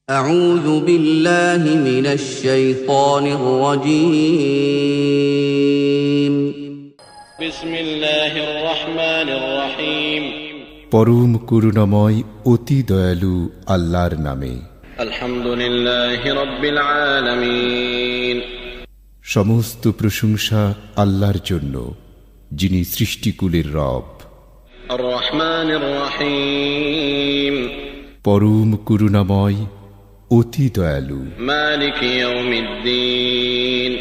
أعوذ بالله من الشيطان الرجيم بسم الله الرحمن الرحيم পরম করুণাময় অতি দয়ালু আল্লাহর নামে। الحمد لله رب العالمين সমস্ত প্রশংসা আল্লাহর জন্য, যিনি সৃষ্টিকুলের রব। الرحمن الرحيم পরম করুণাময় অতি দয়ালু। مالك يوم الدين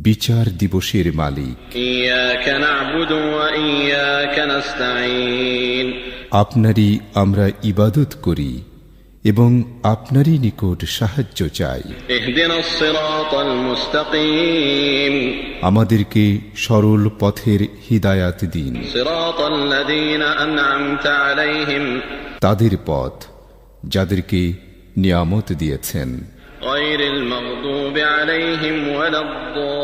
বিচার দিবসের মালিক। إياك نعبد وإياك نستعين আপনারই আমরা ইবাদত করি এবং আপনারই নিকট সাহায্য চাই। اهدنا الصراط المستقيم আমাদেরকে সরল পথের হিদায়াত দিন। صراط الذين أنعمت عليهم তাদের পথ যাদেরকে নিয়ামত দিয়েছেন। غير المغضوب عليهم ولا الضالين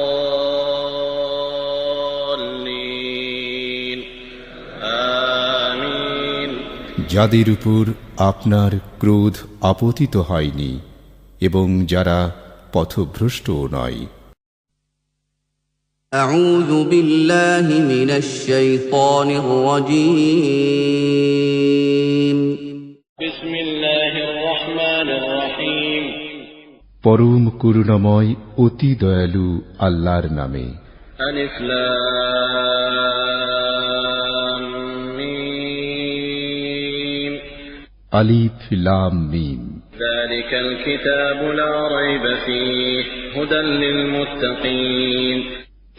آمين যাদের উপর আপনার ক্রোধ আপতিত হয়নি এবং যারা পথভ্রষ্টও নয়। أعوذ بالله من الشيطان الرجيم بسم الله الرحمن الرحيم পরম করুণাময় অতি দয়ালু আল্লাহর নামে। ألف لام ميم আলিফ লাম মিম। ذلك الكتاب لا ريب فيه هدى للمتقين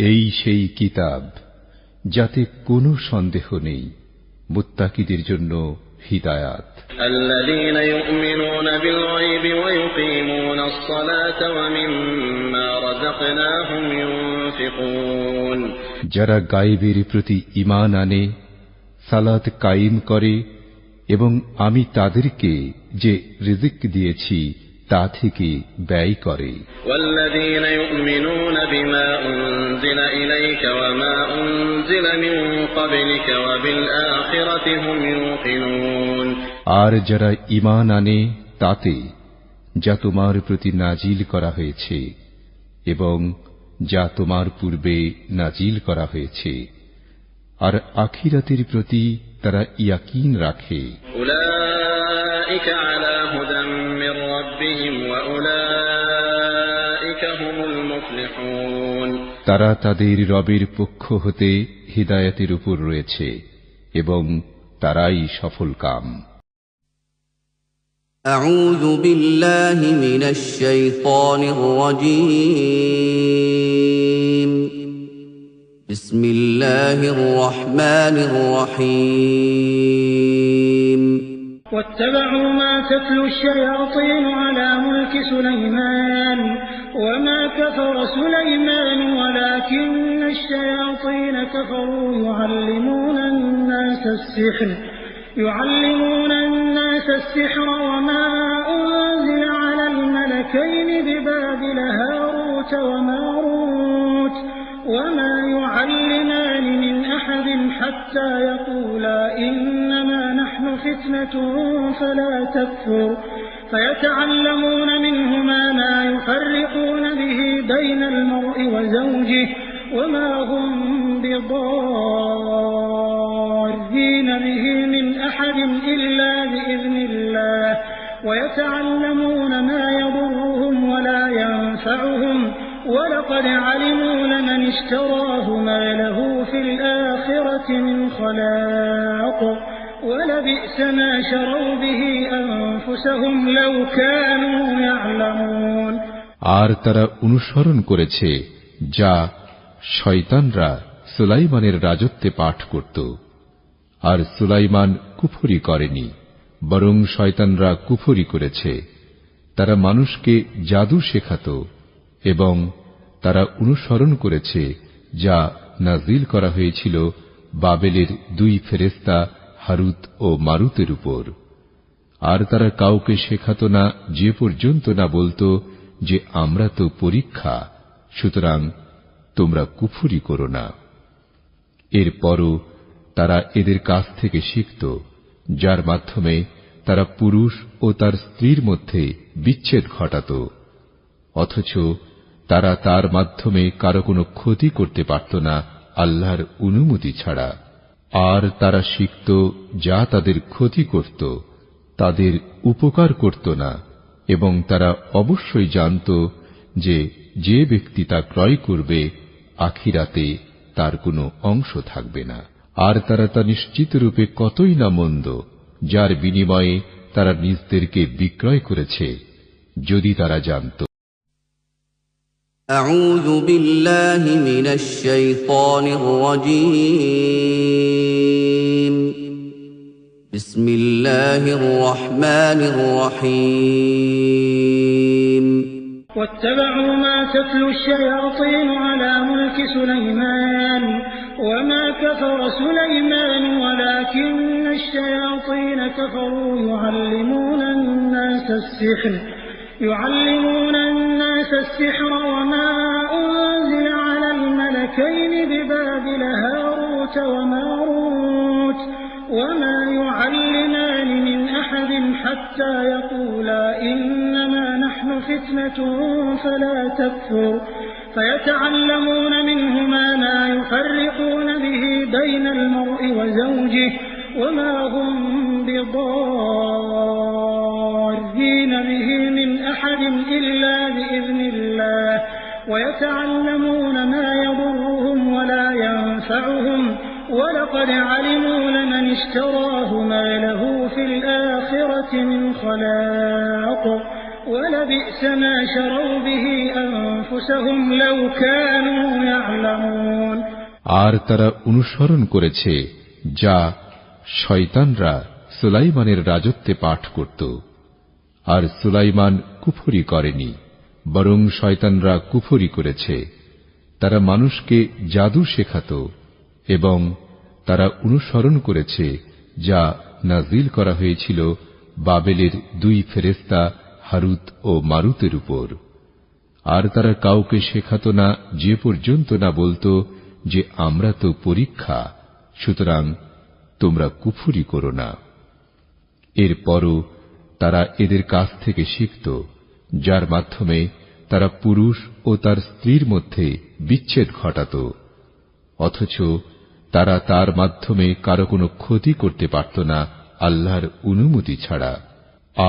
এই সেই কিতাব যাতে কোনো সন্দেহ নেই, মুত্তাকিদের জন্য হিদায়াত। الذين يؤمنون بالغيب ويقيمون الصلاة ومما رزقناهم ينفقون যারা গায়েবের প্রতি ঈমান আনে, সালাত কায়েম করে এবং আমি তাদেরকে যে রিজিক দিয়েছি তা থেকে ব্যয় করে। والذين يؤمنون بما أنزل إليك وما أنزل من قبلك وبالآخرة هم يوقنون আর যারা ঈমান আনে তাতে যা তোমার প্রতি নাজিল করা হয়েছে এবং যা তোমার পূর্বে নাজিল করা হয়েছে, আর আখিরাতের প্রতি তারা ইয়াকিন রাখে। أولئك على هدى من ربهم وأولئك هم المفلحون তারা তাদের রবের পক্ষ হতে হিদায়াতের উপর রয়েছে এবং তারাই সফলকাম। أعوذ بالله من الشيطان الرجيم بسم الله الرحمن الرحيم واتبعوا ما تتلو الشياطين على ملك سليمان وما كفر سليمان ولكن الشياطين كفروا يعلمون الناس السحر وما أنزل على الملكين ببابل هاروت وماروت وما يعلمان من أحد حتى يقولا إنما نحن فتنة فلا تكفر فيتعلمون منهما ما يفرقون به بين المرء وزوجه وما هم بضارين به من أحد إلا بإذن الله ويتعلمون ما يضرهم ولا ينفعهم ولقد علموا لمن اشتراه ما له في الآخرة من خلاق ولبئس ما شروا به أنفسهم لو كانوا يعلمون আর তারা অনুসরণ করেছে যা শয়তানরা সুলাইমানের রাজত্বে পাঠ করত, আর সুলাইমান কুফরি করেনি, বরং শয়তানরা কুফরি করেছে। তারা মানুষকে জাদু শেখাত এবং তারা অনুসরণ করেছে যা নাজিল করা হয়েছিল বাবেলের দুই ফেরেশতা হারুত ও মারুতের উপর। আর তারা কাউকে শেখাত না যে পর্যন্ত না বলতো যে আমরা তো পরীক্ষা, সুতরাং তোমরা কুফরি করো না। এরপরও তারা এদের কাছ থেকে শিখত, যার মাধ্যমে তারা পুরুষ ও তার স্ত্রীর মধ্যে বিচ্ছেদ ঘটাত, অথচ তারা তার মাধ্যমে কারো কোনো ক্ষতি করতে পারত না আল্লাহর অনুমতি ছাড়া। আর তারা শিখত যা তাদের ক্ষতি করত, তাদের উপকার করত না, এবং তারা অবশ্যই জানত যে যে ব্যক্তি তা ক্রয় করবে আখিরাতে তার কোনো অংশ থাকবে না। আর তারা তা নিশ্চিত রূপে কতই না মন্দ, যার বিনিময়ে তারা নিজদেরকে বিক্রয় করেছে, যদি তারা জানত। আউযু বিল্লাহি মিনাশ শাইতানির রাজীম। বিসমিল্লাহির রহমানির রহিম। واتبعوا ما تتلو الشياطين على ملك سليمان وما كفر سليمان ولكن الشياطين كفروا يعلمون الناس السحر وما أنزل على الملكين ببابل هاروت وماروت وما يعلمان من أحد حتى يقولا إنما نحن فتنة فلا تكفر فيتعلمون منهما ما يفرقون به بين المرء وزوجه وما هم بضارين به من أحد إلا بإذن الله ويتعلمون ما يضرهم ولا ينفعهم ولقد علموا لمن اشتراه ما له في الآخرة من خلاق ولبئس ما شروا به أنفسهم لو كانوا يعلمون। আর তারা অনুসরণ করেছে যা শয়তানরা সুলাইমানের রাজত্বে পাঠ করত। আর সুলাইমান কুফরি করেনি, বরং শয়তানরা কুফরি করেছে। তারা মানুষকে জাদু শেখাত এবং তারা অনুসরণ করেছে যা নাজিল করা হয়েছিল বাবেলের দুই ফেরেশতা হারুত ও মারুতের উপর। আর তারা কাউকে শেখাত না যে পর্যন্ত না বলতো যে আমরা তো পরীক্ষা, সুতরাং তোমরা কুফরি করো না। এরপরও তারা এদের কাছ থেকে শিখত, যার মাধ্যমে তারা পুরুষ ও তার স্ত্রীর মধ্যে বিচ্ছেদ ঘটাত, অথচ তারা তার মাধ্যমে কারো কোনো ক্ষতি করতে পারত না আল্লাহর অনুমতি ছাড়া।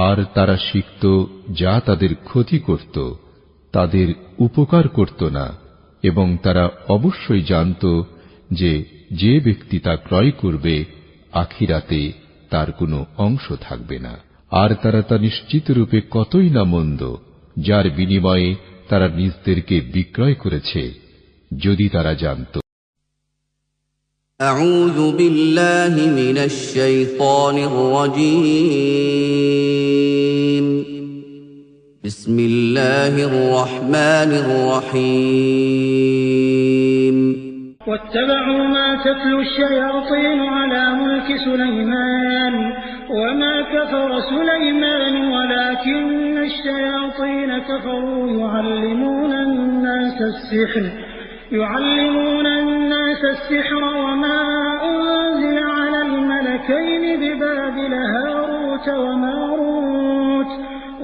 আর তারা শিখত যা তাদের ক্ষতি করত, তাদের উপকার করত না, এবং তারা অবশ্যই জানত যে যে ব্যক্তি তা ক্রয় করবে আখিরাতে তার কোনো অংশ থাকবে না। আর তারা তা নিশ্চিত রূপে কতই না মন্দ, যার বিনিময়ে তারা নিজদেরকে বিক্রয় করেছে, যদি তারা জানত। আউযু বিল্লাহি মিনাশ শাইতানির রাজীম। বিসমিল্লাহির রহমানির রহিম। واتبعوا ما تتلو الشياطين على ملك سليمان وما كفر سليمان ولكن الشياطين كفروا يعلمون الناس السحر وما أنزل على الملكين ببابل هاروت وماروت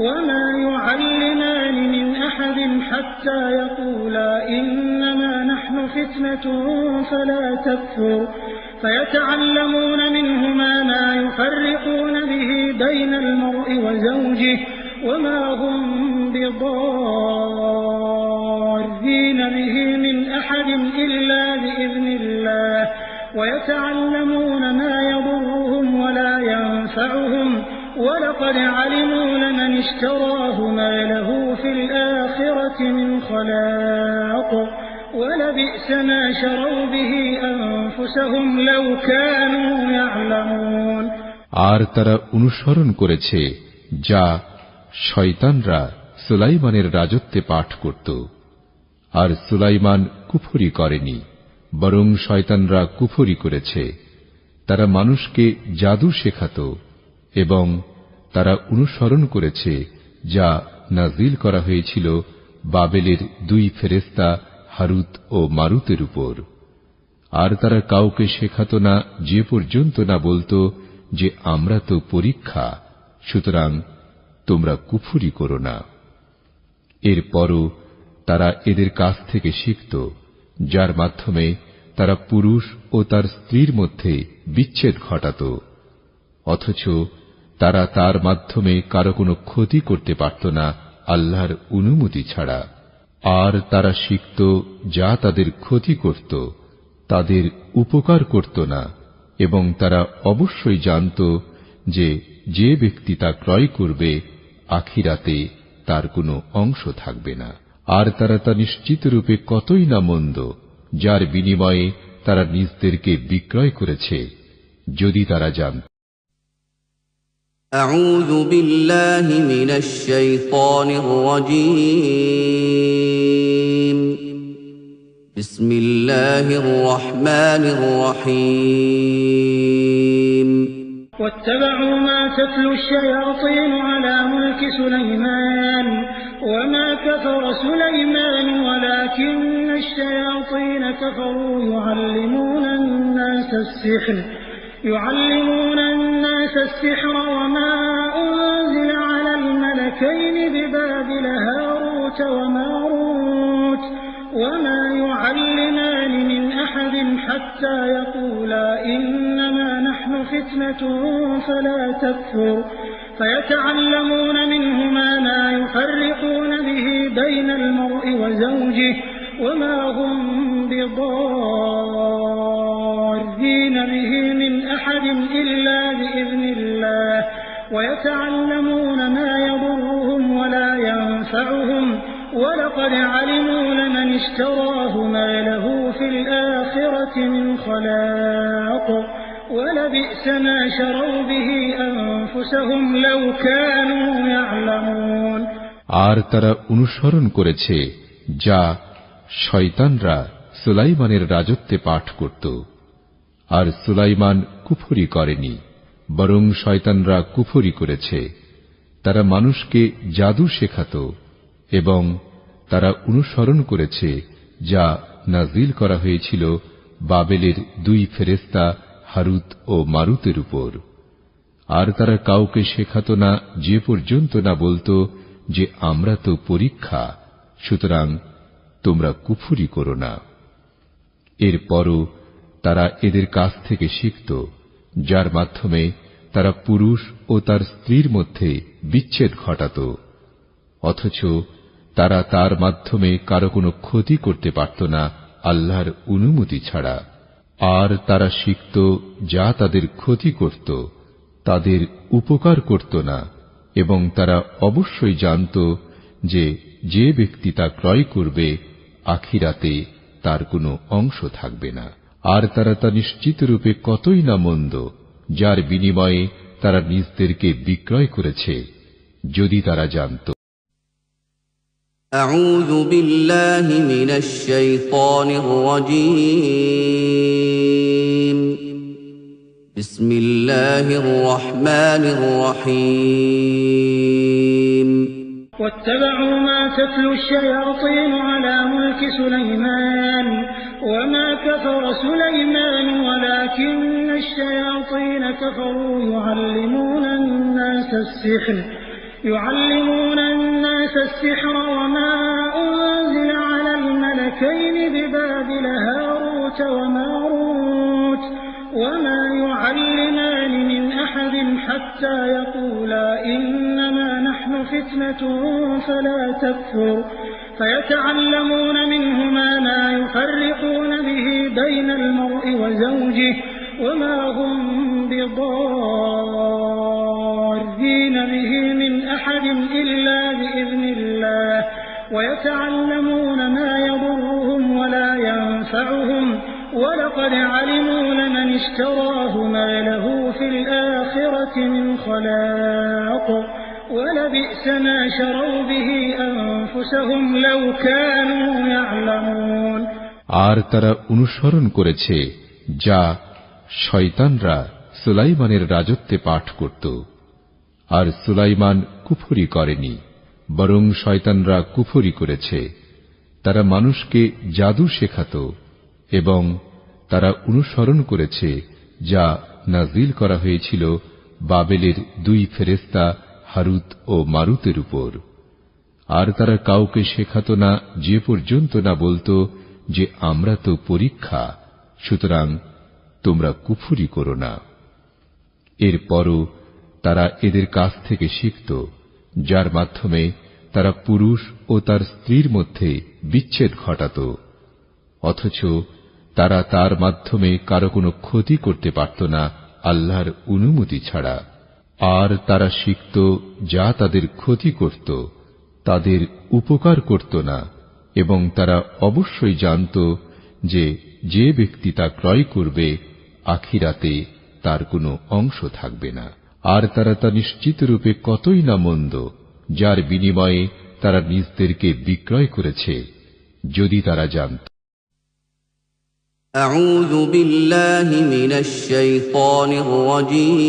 وما يعلمان من أحد حتى يقولا إنما نحن فتنة فلا تكفر فيتعلمون منهما ما يفرقون به بين المرء وزوجه وما هم بضارين به من أحد إلا بإذن الله ويتعلمون ما يضرهم ولا ينفعهم ولقد علموا لمن اشتراه ما له في الآخرة من خلاق ولبئس ما شروا به أنفسهم لو كانوا يعلمون। আর তারা অনুসরণ করেছে যা শয়তানরা সুলাইমানের রাজত্বে পাঠ করত। আর সুলাইমান কুফরি করেনি, বরং শয়তানরা কুফরি করেছে। তারা মানুষকে জাদু শেখাত এবং তারা অনুসরণ করেছে যা নাজিল করা হয়েছিল বাবেলের দুই ফেরেশতা হারুত ও মারুতের উপর। আর তারা কাউকে শেখাত না যে পর্যন্ত না বলতো যে আমরা তো পরীক্ষা, সুতরাং তোমরা কুফরি করো না। এরপরও তারা এদের কাছ থেকে শিখত, যার মাধ্যমে তারা পুরুষ ও তার স্ত্রীর মধ্যে বিচ্ছেদ ঘটাত, অথচ তারা তার মাধ্যমে কারো কোনো ক্ষতি করতে পারত না আল্লাহর অনুমতি ছাড়া। আর তারা শিখত যা তাদের ক্ষতি করত, তাদের উপকার করত না, এবং তারা অবশ্যই জানত যে যে ব্যক্তি তা ক্রয় করবে আখিরাতে তার কোনো অংশ থাকবে না। আর তারা তা নিশ্চিত রূপে কতই না মন্দ, যার বিনিময়ে তারা নিজদেরকে বিক্রয় করেছে, যদি তারা জানত। أعوذ بالله من الشيطان الرجيم. بسم الله الرحمن الرحيم. واتبعوا ما تتلو الشياطين على ملك سليمان وما كفر سليمان ولكن الشياطين كفروا يعلمون الناس السحر وما أنزل على الملكين ببابل هاروت وماروت وما يعلمان من أحد حتى يقولا إنما نحن فتنة فلا تكفر فيتعلمون منهما ما يفرقون به بين المرء وزوجه وما هم بضارين به من أحد إلا بإذن الله ويتعلمون ما يضرهم ولا ينفعهم ولقد علموا لمن اشتراه ما له في الآخرة من خلاق ولبئس ما شروا به أنفسهم لو كانوا يعلمون। আর তারা অনুসরণ করেছে যা শয়তানরা সুলাইমানের রাজত্বে পাঠ করত। আর সুলাইমান কুফরি করেনি, বরং শয়তানরা কুফরি করেছে। তারা মানুষকে জাদু শেখাত এবং তারা অনুসরণ করেছে যা নাজিল করা হয়েছিল বাবেলের দুই ফেরেশতা হারুত ও মারুতের উপর। আর তারা কাউকে শেখাত না যে পর্যন্ত না বলতো যে আমরা তো পরীক্ষা, সুতরাং তোমরা কুফরি করো না। এরপরও তারা এদের কাছ থেকে শিখত, যার মাধ্যমে তারা পুরুষ ও তার স্ত্রীর মধ্যে বিচ্ছেদ ঘটাত, অথচ তারা তার মাধ্যমে কারো কোনো ক্ষতি করতে পারত না আল্লাহর অনুমতি ছাড়া। আর তারা শিখত যা তাদের ক্ষতি করত, তাদের উপকার করত না, এবং তারা অবশ্যই জানত যে যে ব্যক্তি তা ক্রয় করবে আখিরাতে তার কোনো অংশ থাকবে না। আর তারা তা নিশ্চিত রূপে কতই না মন্দ, যার বিনিময়ে তারা নিজদেরকে বিক্রয় করেছে, যদি তারা জানত। أعوذ بالله من الشيطان الرجيم. بسم الله الرحمن الرحيم. واتبعوا ما تتلو الشياطين على ملك سليمان وما كفر سليمان ولكن الشياطين كفروا يعلمون الناس السحر وما أنزل على الملكين ببابل هاروت وماروت وما يعلمان من أحد حتى يقولا إنما نحن فتنة فلا تكفر فيتعلمون منهما ما يفرقون به بين المرء وزوجه وما هم بضارين به من أحد إلا بإذن الله ويتعلمون ما يضرهم ولا ينفعهم ولقد علموا لمن اشتراه ما له في الآخرة من خلاق ولبئس ما شروا به أنفسهم لو كانوا يعلمون। আর তারা অনুসরণ করেছে যা শয়তানরা সুলাইমানের রাজত্বে পাঠ করত। আর সুলাইমান কুফরি করেনি, বরং শয়তানরা কুফরি করেছে। তারা মানুষকে জাদু শেখাত এবং তারা অনুসরণ করেছে যা নাজিল করা হয়েছিল বাবেলের দুই ফেরেশতা হারুত ও মারুতের উপর। আর তারা কাউকে শেখাতো না যে পর্যন্ত না বলতো যে আমরা তো পরীক্ষা, সুতরাং তোমরা কুফরি করো না। এরপরও তারা এদের কাছ থেকে শিখত, যার মাধ্যমে তারা পুরুষ ও তার স্ত্রীর মধ্যে বিচ্ছেদ ঘটাত, অথচ তারা তার মাধ্যমে কারো কোনো ক্ষতি করতে পারত না আল্লাহর অনুমতি ছাড়া। আর তারা শিখত যা তাদের ক্ষতি করত, তাদের উপকার করত না, এবং তারা অবশ্যই জানত যে যে ব্যক্তি তা ক্রয় করবে আখিরাতে তার কোনো অংশ থাকবে না। আর তারা তা নিশ্চিত রূপে কতই না মন্দ, যার বিনিময়ে তারা নিজদেরকে বিক্রয় করেছে, যদি তারা জানত। আউযু বিল্লাহি মিনাশ শাইতানির রাজীম।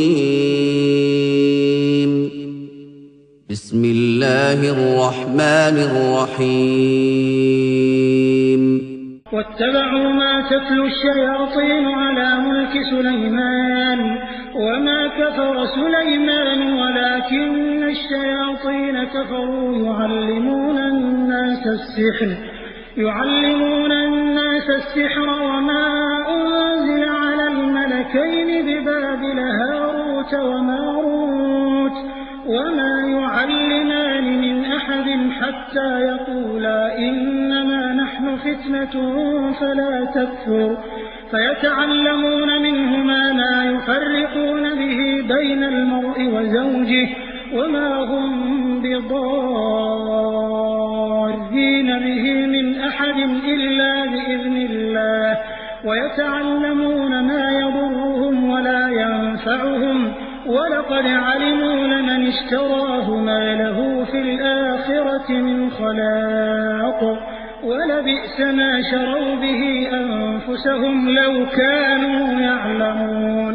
বিসমিল্লাহির রহমানির রহিম। واتبعوا ما تتلو الشياطين على ملك سليمان وما كفر سليمان ولكن الشياطين كفروا يعلمون الناس السحر وما أنزل على الملكين ببابل هاروت وماروت وما يعلمان من أحد حتى يقولا إنما نحن فتنة فلا تكفر فيتعلمون منهما ما يفرقون به بين المرء وزوجه وما هم بضارين به من أحد إلا بإذن الله ويتعلمون ما يضرهم ولا ينفعهم ولقد علموا لمن اشتراه ما له في الآخرة من خلاق ولبئس ما شروا به أنفسهم لو كانوا يعلمون।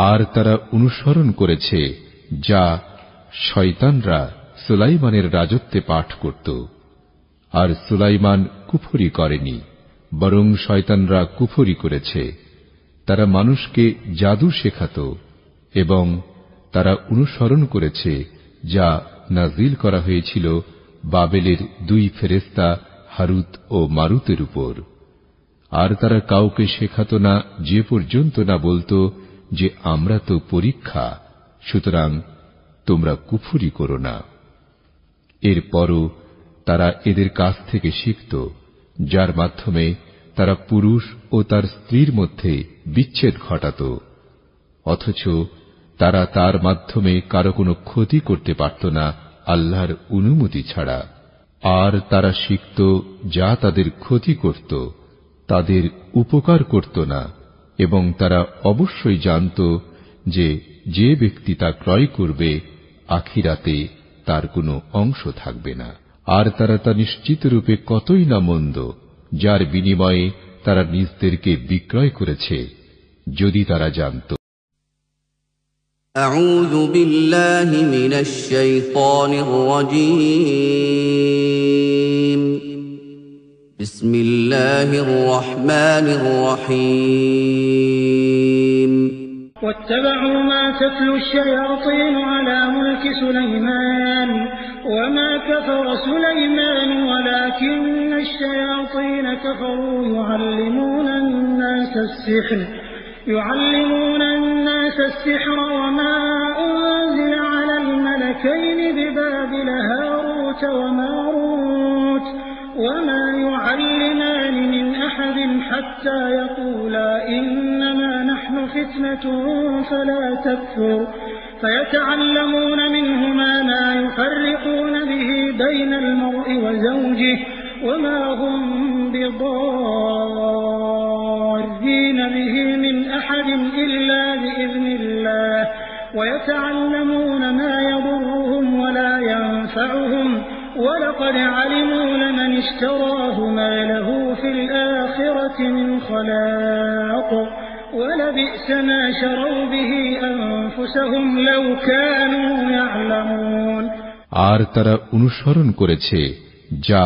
আর তারা অনুসরণ করেছে যা শয়তানরা সুলাইমানের রাজত্বে পাঠ করত। আর সুলাইমান কুফরি করেনি, বরং শয়তানরা কুফরি করেছে। তারা মানুষকে জাদু শেখাত এবং তারা অনুসরণ করেছে যা নাজিল করা হয়েছিল বাবেলের দুই ফেরেশতা হারুত ও মারুতের উপর। আর তারা কাউকে শেখাত না যে পর্যন্ত না বলতো যে আমরা তো পরীক্ষা, সুতরাং তোমরা কুফরি করো না। এরপরও তারা এদের কাছ থেকে শিখত, যার মাধ্যমে তারা পুরুষ ও তার স্ত্রীর মধ্যে বিচ্ছেদ ঘটাত, অথচ তারা তার মাধ্যমে কারো কোনো ক্ষতি করতে পারত না আল্লাহর অনুমতি ছাড়া। আর তারা শিখত যা তাদের ক্ষতি করত, তাদের উপকার করত না, এবং তারা অবশ্যই জানত যে যে ব্যক্তি তা ক্রয় করবে আখিরাতে তার কোনো অংশ থাকবে না। আর তারা তা নিশ্চিত রূপে কতই না মন্দ, যার বিনিময়ে তারা নিজদেরকে বিক্রয় করেছে, যদি তারা জানত। আউযু বিল্লাহি মিনাশ শাইতানির রাজীম। বিসমিল্লাহির রহমানির রহিম। واتبعوا ما تتلو الشياطين على ملك سليمان وما كفر سليمان ولكن الشياطين كفروا يعلمون الناس السحر وما أنزل على الملكين ببابل هاروت وماروت وما يعلمان من أحد حتى يقولا إنما نحن فتنة فلا تكفر فيتعلمون منهما ما يفرقون به بين المرء وزوجه وما هم بضارين به من أحد إلا بإذن الله ويتعلمون ما يضرهم ولا ينفعهم ولقد علموا لمن اشتراه ما له في الآخرة من خلاق ولبئس ما شروا به أنفسهم لو كانوا يعلمون। আর তারা অনুসরণ করেছে যা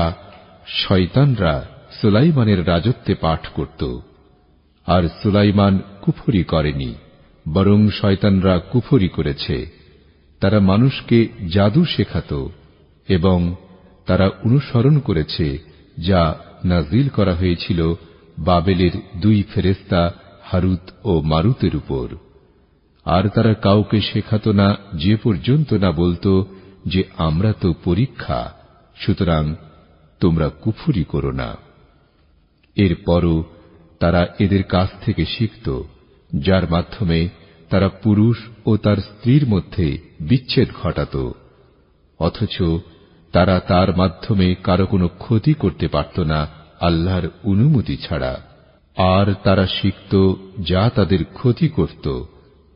শয়তানরা সুলাইমানের রাজত্বে পাঠ করত। আর সুলাইমান কুফরি করেনি, বরং শয়তানরা কুফরি করেছে। তারা মানুষকে জাদু শেখাত এবং তারা অনুসরণ করেছে যা নাজিল করা হয়েছিল বাবেলের দুই ফেরেশতা হারুত ও মারুতের উপর। আর তারা কাউকে শেখাত না যে পর্যন্ত না বলতো যে আমরা তো পরীক্ষা, সুতরাং তোমরা কুফরি করো না। এরপরও তারা এদের কাছ থেকে শিখত, যার মাধ্যমে তারা পুরুষ ও তার স্ত্রীর মধ্যে বিচ্ছেদ ঘটাত, অথচ তারা তার মাধ্যমে কারো কোনো ক্ষতি করতে পারত না আল্লাহর অনুমতি ছাড়া। আর তারা শিখত যা তাদের ক্ষতি করত,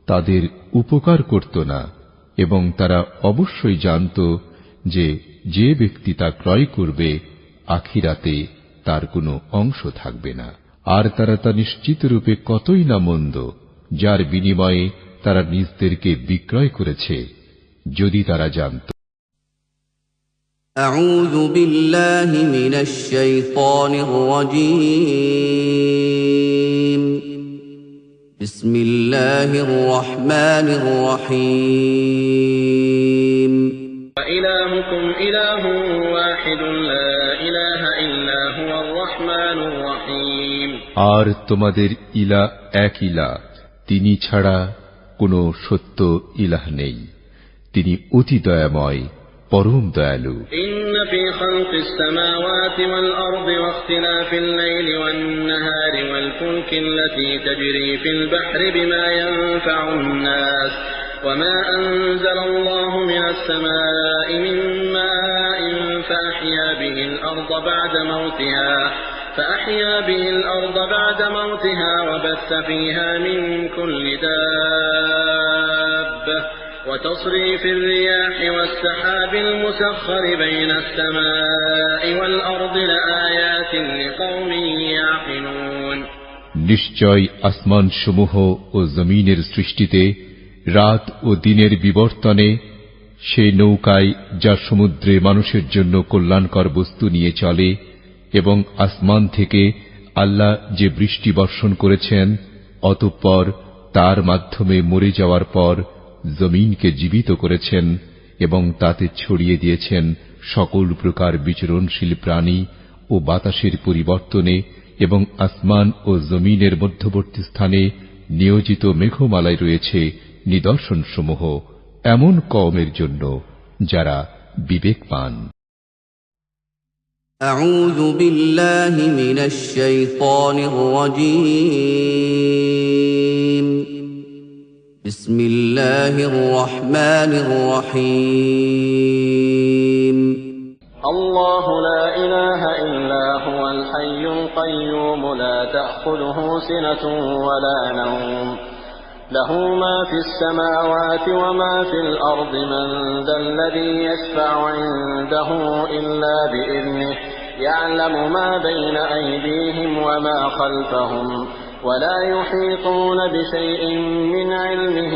তাদের উপকার করত না, এবং তারা অবশ্যই জানত যে যে ব্যক্তি তা ক্রয় করবে আখিরাতে তার কোনো অংশ থাকবে না। আর তারা তা নিশ্চিতরূপে কতই না মন্দ, যার বিনিময়ে তারা নিজদেরকে বিক্রয় করেছে, যদি তারা জানত। أعوذ بالله من الشيطان الرجيم. بسم الله الرحمن الرحيم. وإلهكم إله واحد لا إله إلا هو الرحمن الرحيم. আর তোমাদের ইলা এক ইলা, তিনি ছাড়া কোনো সত্য ইলাহ নেই, তিনি অতি দয়াময় পরম দয়ালু। إن في خلق السماوات والأرض واختلاف الليل والنهار والفلك التي تجري في البحر بما ينفع الناس وما أنزل الله من السماء من ماء فأحيا به الأرض بعد موتها وبث فيها من كل دابة وتصريف الرياح والسحاب المسخر بين السماء والأرض لآيات لقوم يعقلون. নিশ্চয় আসমান সমূহ ও জমিনের সৃষ্টিতে, রাত ও দিনের বিবর্তনে, সেই নৌকায় যা সমুদ্রে মানুষের জন্য কল্যাণকর বস্তু নিয়ে চলে, এবং আসমান থেকে আল্লাহ যে বৃষ্টি বর্ষণ করেছেন, অতঃপর তার মাধ্যমে মরে যাওয়ার পর জমিনকে জীবিত করেছেন এবং তাতে ছড়িয়ে দিয়েছেন সকল প্রকার বিচরণশীল প্রাণী ও বাতাসের পরিবর্তনে, এবং আসমান ও জমিনের মধ্যবর্তী স্থানে নিয়োজিত মেঘমালায় রয়েছে নিদর্শনসমূহ এমন কওমের জন্য যারা বিবেক পান। أعوذ بالله من الشيطان الرجيم. بسم الله الرحمن الرحيم. الله لا إله إلا هو الحي القيوم لا تأخذه سنة ولا نوم له ما في السماوات وما في الأرض من ذا الذي يشفع عنده إلا بإذنه يعلم ما بين أيديهم وما خلفهم ولا يحيطون بشيء من علمه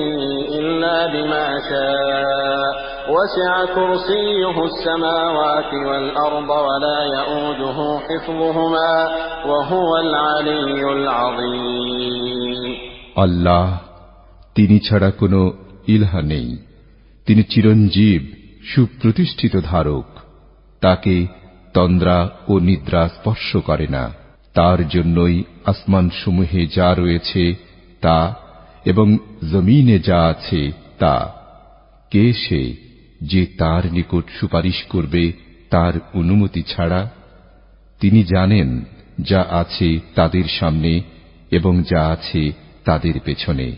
إلا بما شاء وسع كرسيه السماوات والأرض ولا يؤوده حفظهما وهو العلي العظيم. আল্লাহ, তিনি ছাড়া কোনো ইলাহ নেই। তিনি চিরঞ্জীব, সুপ্রতিষ্ঠিত ধারক। তাকে তন্দ্রা ও নিদ্রা স্পর্শ করে না। তার জন্যই আসমান সমূহে যা রয়েছে তা এবং জমিনে যা আছে তা। কে সে যে তার নিকট সুপারিশ করবে তার অনুমতি ছাড়া? তিনি জানেন যা আছে তাদের সামনে এবং যা আছে তাদের পেছনে,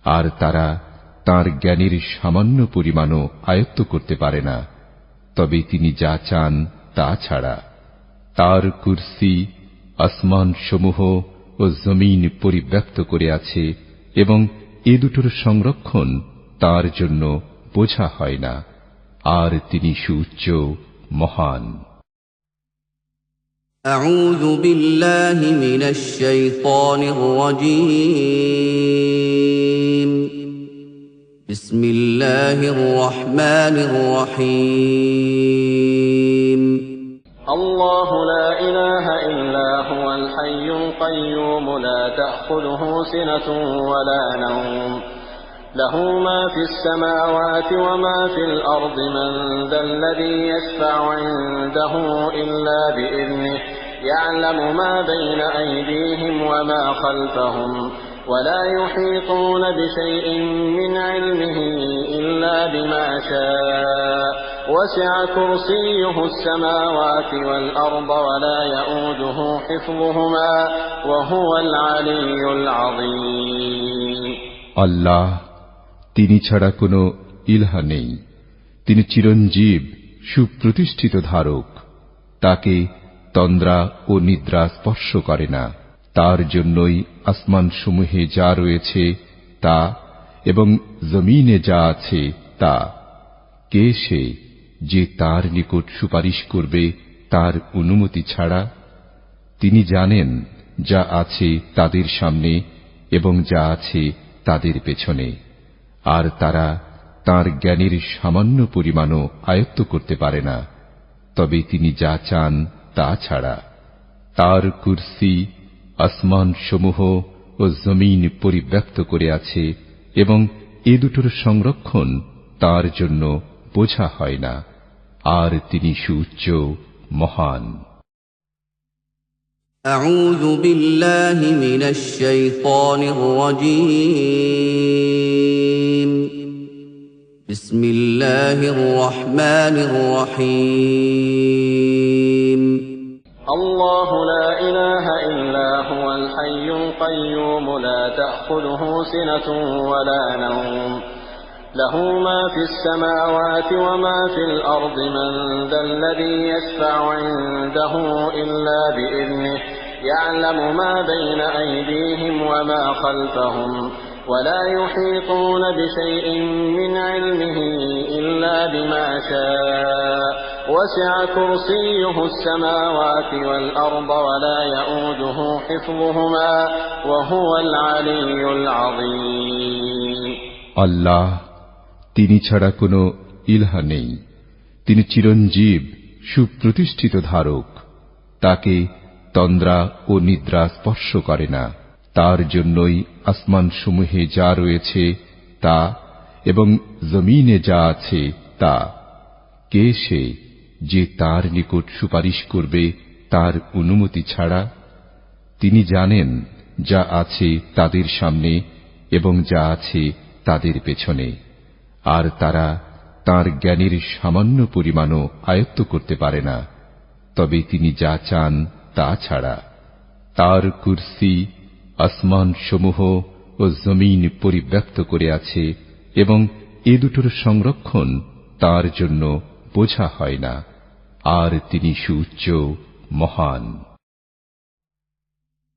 আর তারা তাঁর জ্ঞানের সামান্য পরিমাণও আয়ত্ত করতে পারে না, তবে তিনি যা চান তা ছাড়া। তার কুরসি আসমান সমূহ ও জমিন পরিব্যাপ্ত করে আছে, এবং এ দুটোর সংরক্ষণ তার জন্য বোঝা হয় না, আর তিনি সুউচ্চ মহান। أعوذ بالله من الشيطان الرجيم. بسم الله الرحمن الرحيم. الله لا إله إلا هو الحي القيوم لا تأخذه سنة ولا نوم له ما في السماوات وما في الأرض من ذا الذي يشفع عنده إلا بإذنه يعلم ما بين أيديهم وما خلفهم ولا يحيطون بشيء من علمه إلا بما شاء وسع كرسيه السماوات والأرض ولا يؤوده حفظهما وهو العلي العظيم আল্লাহ, তিনি ছাড়া কোনো ইলাহ নেই। তিনি চিরঞ্জীব, সুপ্রতিষ্ঠিত ধারক। তাকে তন্দ্রা ও নিদ্রা স্পর্শ করে না। তার জন্যই আসমানসমূহে যা রয়েছে তা এবং জমিনে যা আছে তা। কে সে যে তার নিকট সুপারিশ করবে তার অনুমতি ছাড়া? তিনি জানেন যা আছে তাদের সামনে এবং যা আছে তাদের পেছনে, আর তারা তাঁর জ্ঞানের সামান্য পরিমাণও আয়ত্ত করতে পারে না, তবে তিনি যা চান তা ছাড়া। তার কুরসি আসমান সমূহ ও জমিন পরিব্যাপ্ত করে আছে এবং এ দুটোর সংরক্ষণ তার জন্য বোঝা হয় না, আর তিনি সুউচ্চ মহান। أعوذ بالله من الشيطان الرجيم. بسم الله الرحمن الرحيم. الله لا إله إلا هو الحي القيوم لا تأخذه سنة ولا نوم له ما في السماوات وما في الأرض من ذا الذي يشفع عنده إلا بإذنه يعلم ما بين أيديهم وما خلفهم ولا يحيطون بشيء من علمه إلا بما شاء وسع كرسيه السماوات والأرض ولا يؤوده حفظهما وهو العلي العظيم. আল্লাহ, তিনি ছাড়া কোনো ইলাহ নেই। তিনি চিরঞ্জীব, সুপ্রতিষ্ঠিত ধারক। তাকে তন্দ্রা ও নিদ্রা স্পর্শ করে না। তার জন্যই আসমানসমূহে যা রয়েছে তা এবং জমিনে যা আছে তা। কে সে যে তার নিকট সুপারিশ করবে তার অনুমতি ছাড়া? তিনি জানেন যা আছে তাদের সামনে এবং যা আছে তাদের পেছনে, আর তারা তাঁর জ্ঞানের সামান্য পরিমাণও আয়ত্ত করতে পারে না, তবে তিনি যা চান তা ছাড়া। তার কুরসি আসমান সমূহ ও জমিন পরিব্যাপ্ত করে আছে এবং এ দুটোর সংরক্ষণ তার জন্য বোঝা হয় না, আর তিনি সুউচ্চ মহান।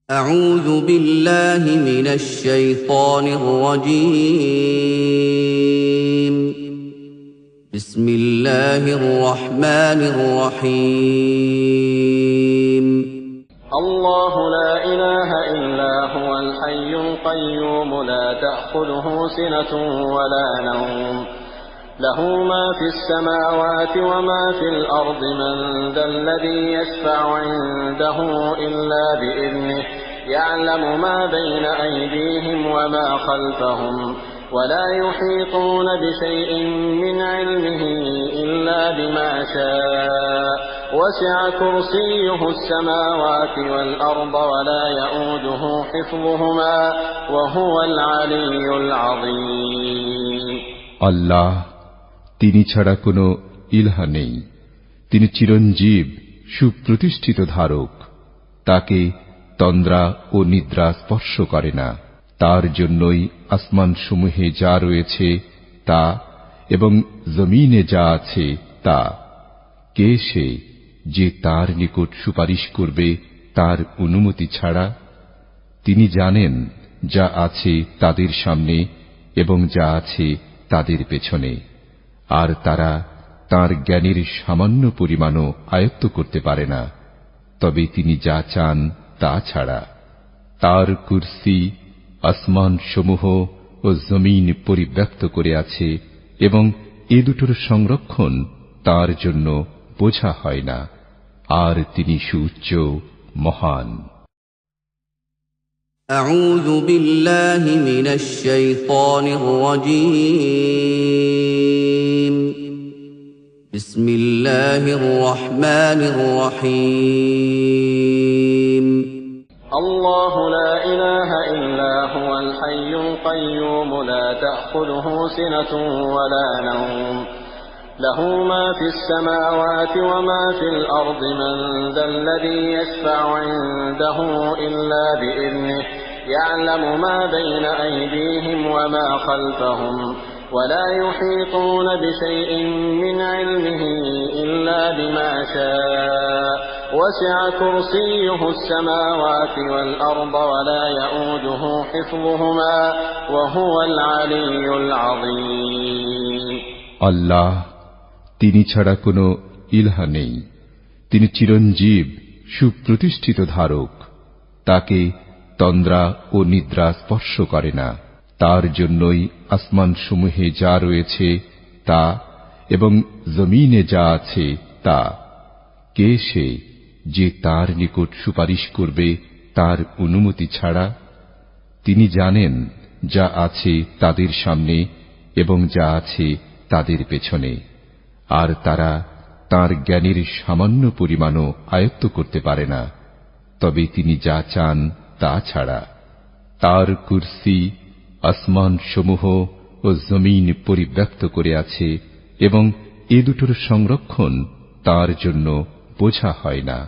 أعوذ بالله من الشيطان الرجيم. بسم الله الرحمن الرحيم. الله لا إله إلا هو الحي القيوم لا تأخذه سنة ولا نوم له ما في السماوات وما في الأرض من ذا الذي يشفع عنده إلا بإذنه يعلم ما بين أيديهم وما خلفهم ولا يحيطون بشيء من علمه إلا بما شاء وسع كرسيه السماوات والأرض ولا يؤوده حفظهما وهو العلي العظيم. আল্লাহ, তিনি ছাড়া কোনো ইলাহ নেই। তিনি চিরঞ্জীব, সুপ্রতিষ্ঠিত ধারক। তাকে তন্দ্রা ও নিদ্রা স্পর্শ করে না। তার জন্যই আসমানসমূহে যা রয়েছে তা এবং জমিনে যা আছে তা। কে সে যে তার নিকট সুপারিশ করবে তার অনুমতি ছাড়া? তিনি জানেন যা আছে তাদের সামনে এবং যা আছে তাদের পেছনে, আর তারা তাঁর জ্ঞানের সামান্য পরিমাণও আয়ত্ত করতে পারে না, তবে তিনি যা চান তা ছাড়া। তার কুরসি আসমান সমূহ ও জমিন পরিব্যাপ্ত করে আছে এবং এ দুটোর সংরক্ষণ তার জন্য বোঝা হয় না, আর তিনি সুউচ্চ মহান। أعوذ بالله من الشيطان الرجيم بسم الله الرحمن الرحيم الله لا إله إلا هو الحي القيوم لا تأخذه سنة ولا نوم له ما في السماوات وما في الأرض من ذا الذي يشفع عنده إلا بإذنه يعلم ما بين أيديهم وما خلفهم ولا يحيطون بشيء من علمه إلا بما شاء وسع كرسيه السماوات والأرض ولا يؤوده حفظهما وهو العلي العظيم আল্লাহ, তিনি ছাড়া কোনো ইলাহ নেই। তিনি চিরঞ্জীব, সুপ্রতিষ্ঠিত ধারক। তাকে তন্দ্রা ও নিদ্রা স্পর্শ করে না। তার জন্যই আসমানসমূহে যা রয়েছে তা এবং জমিনে যা আছে তা। কে সে যে তার নিকট সুপারিশ করবে তার অনুমতি ছাড়া? তিনি জানেন যা আছে তাদের সামনে এবং যা আছে তাদের পেছনে, আর তারা তাঁর জ্ঞানের সামান্য পরিমাণও আয়ত্ত করতে পারে না, তবে তিনি যা চান তা ছাড়া। তার কুরসি আসমান সমূহ ও জমিন পরিব্যাপ্ত করে আছে এবং এ দুটোর সংরক্ষণ তার জন্য বোঝা হয় না,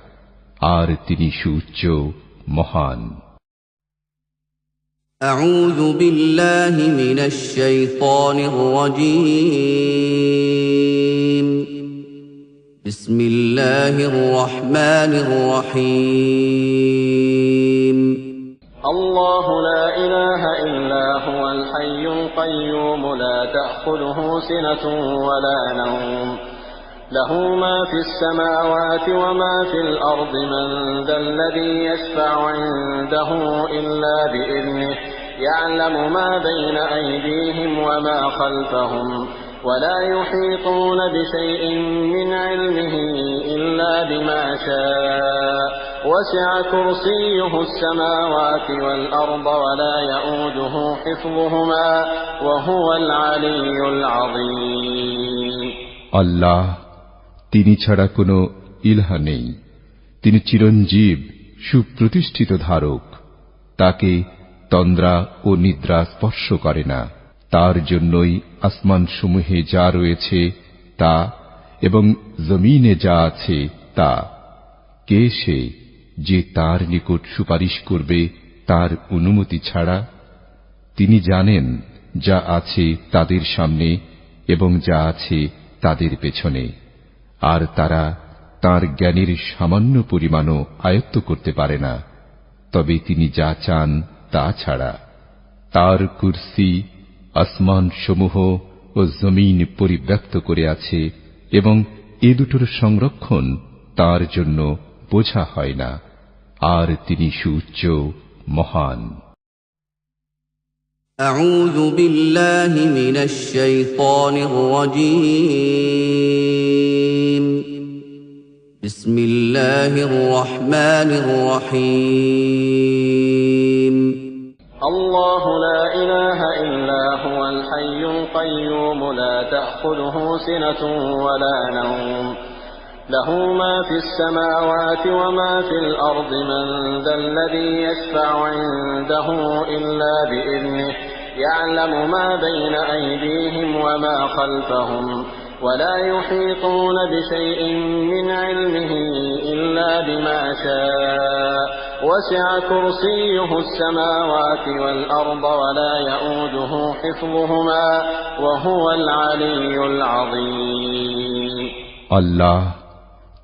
আর তিনি সুউচ্চ মহান। أعوذ بالله من الشيطان الرجيم بسم الله الرحمن الرحيم الله لا إله إلا هو الحي القيوم لا تأخذه سنة ولا نوم له ما في السماوات وما في الأرض من ذا الذي يشفع عنده إلا بإذنه يعلم ما بين أيديهم وما خلفهم ولا يحيطون بشيء من علمه إلا بما شاء وسع كرسيه السماوات والأرض ولا يؤوده حفظهما وهو العلي العظيم আল্লাহ, তিনি ছাড়া কোনো ইলাহ নেই। তিনি চিরঞ্জীব, সুপ্রতিষ্ঠিত ধারক। তাকে তন্দ্রা ও নিদ্রা স্পর্শ করে না। তার জন্যই আসমানসমূহে যা রয়েছে তা এবং জমিনে যা আছে তা। কে সে যে তার নিকট সুপারিশ করবে তার অনুমতি ছাড়া? তিনি জানেন যা আছে তাদের সামনে এবং যা আছে তাদের পেছনে, আর তারা তাঁর জ্ঞানের সামান্য পরিমাণও আয়ত্ত করতে পারে না, তবে তিনি যা চান তা ছাড়া। তার কুরসি আসমান সমূহ ও জমিন পরিব্যাপ্ত করে আছে এবং এ দুটোর সংরক্ষণ তার জন্য বোঝা হয় না, আর তিনি সুউচ্চ মহান। أعوذ بالله من الشيطان الرجيم بسم الله الرحمن الرحيم الله لا إله إلا هو الحي القيوم لا تأخذه سنة ولا نوم له ما في السماوات وما في الأرض من ذا الذي يشفع عنده إلا بإذنه يعلم ما بين أيديهم وما خلفهم ولا يحيطون بشيء من علمه إلا بما شاء وسع كرسيه السماوات والأرض ولا يؤوده حفظهما وهو العلي العظيم আল্লাহ,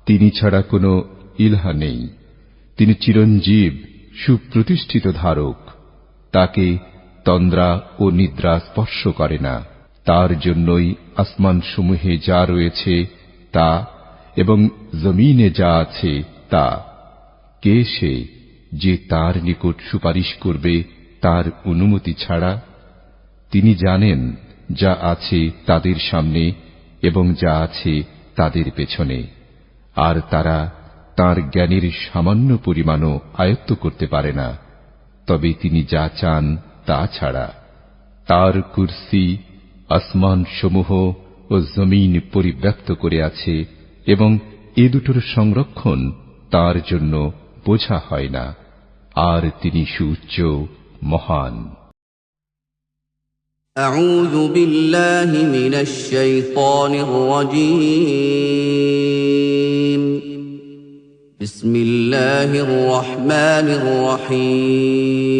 তিনি ছাড়া কোনো ইলাহ নেই। তিনি চিরঞ্জীব, সুপ্রতিষ্ঠিত ধারক। তাকে তন্দ্রা ও নিদ্রা স্পর্শ করে না। তার জন্যই আসমানসমূহে যা রয়েছে তা এবং জমিনে যা আছে তা। কে সে যে তার নিকট সুপারিশ করবে তার অনুমতি ছাড়া? তিনি জানেন যা আছে তাদের সামনে এবং যা আছে তাদের পেছনে, আর তারা তাঁর জ্ঞানের সামান্য পরিমাণও আয়ত্ত করতে পারে না, তবে তিনি যা চান তা ছাড়া। তার কুরসি আসমান সমূহ ও জমিন পরিব্যাপ্ত করে আছে এবং এ দুটোর সংরক্ষণ তার জন্য বোঝা হয় না, আর তিনি সুউচ্চ মহান। أعوذ بالله من الشيطان الرجيم. بسم الله الرحمن الرحيم.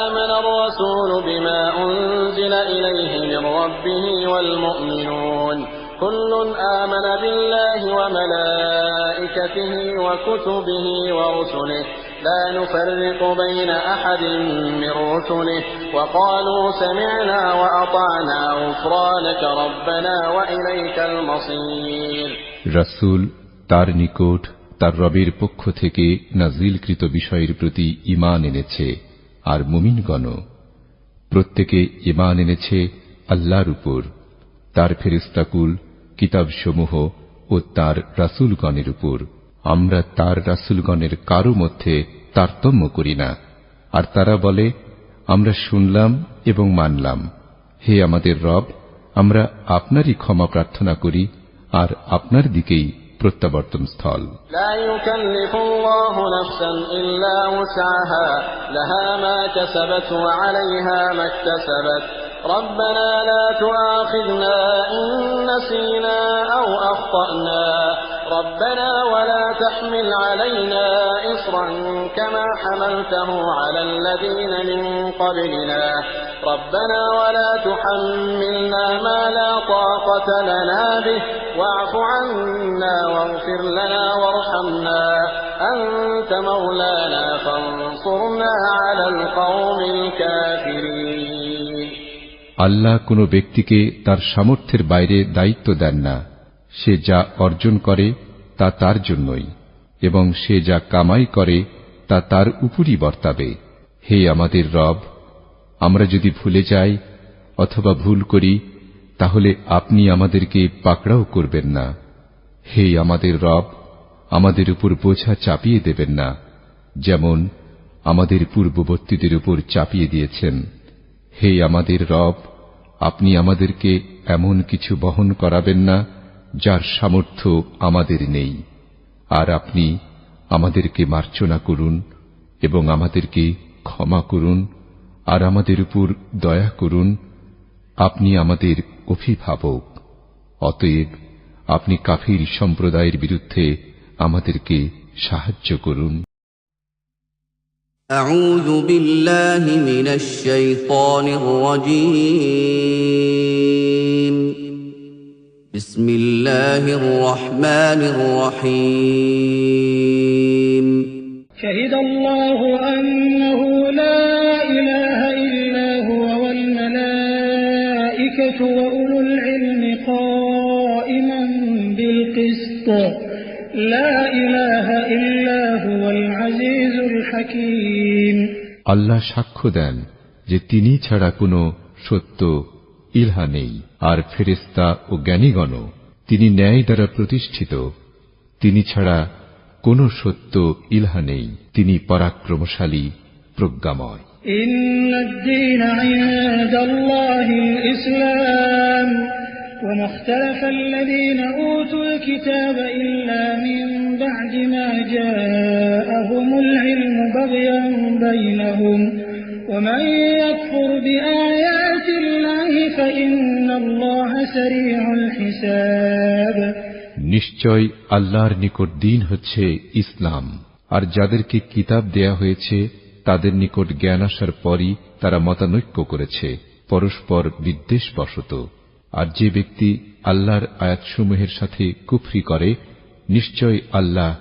آمن الرسول بما أنزل إليه من ربه والمؤمنون كل آمن بالله وملائكته وكتبه ورسله لا نفرق بين أحد من رسله وقالوا سمعنا وأطعنا غفرانك ربنا وإليك المصير. রাসূল তার নিকট তার রবের পক্ষ থেকে নাযিলকৃত বিষয়ের প্রতি ঈমান এনেছে, আর মুমিনগণ প্রত্যেকে ঈমান এনেছে আল্লাহর উপর, তার ফেরেশতাকুল, কিতাবসমূহ ও তার রাসূলগণের উপর। আমরা তার রাসূলগণের কারো মধ্যে তারতম্য করি না। আর তারা বলে, আমরা শুনলাম এবং মানলাম। হে আমাদের রব, আমরা আপনারই ক্ষমা প্রার্থনা করি আর আপনার দিকেই প্রত্যাবর্তন স্থল। لا يكلف الله نفسا إلا وسعها لها ما كسبت وعليها ما اكتسبت ربنا لا تؤاخذنا إن نسينا أو أخطأنا ربنا ولا تحمل علينا إصرا كما حملته على الذين من قبلنا ربنا ولا تحملنا ما لا طاقة لنا به واعف عنا واغفر لنا وارحمنا أنت مولانا فانصرنا على القوم الكافرين. আল্লাহ কোন ব্যক্তিকে তার সামর্থ্যের বাইরে দায়িত্ব দেন না। সে যা অর্জন করে তা তার জন্যই, এবং সে যা কামাই করে তা তার উপরই বর্তাবে। হে আমাদের রব, আমরা যদি ভুলে যাই অথবা ভুল করি তাহলে আপনি আমাদেরকে পাকড়াও করবেন না। হে আমাদের রব, আমাদের উপর বোঝা চাপিয়ে দেবেন না, যেমন আমাদের পূর্ববর্তীদের উপর চাপিয়ে দিয়েছেন। হে আমাদের রব, আপনি আমাদেরকে এমন কিছু বহন করাবেন না যার সামর্থ্য আমাদের নেই, আর আপনি আমাদেরকে মার্জনা করুন এবং আমাদেরকে ক্ষমা করুন আর আমাদের উপর দয়া করুন। আপনি আমাদের অভিভাবক, অতএব আপনি কাফির সম্প্রদায়ের বিরুদ্ধে আমাদেরকে সাহায্য করুন। أعوذ بالله من الشيطان الرجيم. بسم الله الرحمن الرحيم. شهد الله أنه لا إله إلا هو والملائكة وأولو العلم قائما بالقسط لا إله إلا هو العزيز الحكيم. আল্লাহ সাক্ষ্য দেন যে তিনি ছাড়া কোনো সত্য ইলাহ নেই, আর ফেরেশতা ও জ্ঞানীগণ তিনি ন্যায় দ্বারা প্রতিষ্ঠিত। তিনি ছাড়া কোনো সত্য ইলাহ নেই, তিনি পরাক্রমশালী, প্রজ্ঞাময়। ইন্নাদ দীনা ইনদাল্লাহিল ইসলাম ওয়া মা ইখতালাফাল্লাযীনা উতুল কিতাবা ইল্লা মিন বা'দি মা জাআহুমুল ইলমু বাগয়ান বাইনাহুম ওয়া মান ইয়াকফুর বিআয়াতিল্লাহি ফাইন্নাল্লাহা সারিউল হিসাব. নিশ্চয় আল্লাহর নিকট দ্বীন হচ্ছে ইসলাম, আর যাদেরকে কিতাব দেয়া হয়েছে তাদের নিকট জ্ঞান আসার পরই তারা মতানৈক্য করেছে পরস্পর বিদ্বেষবশত। আর যে ব্যক্তি আল্লাহর আয়াতসমূহের সাথে কুফরি করে, নিশ্চয় আল্লাহ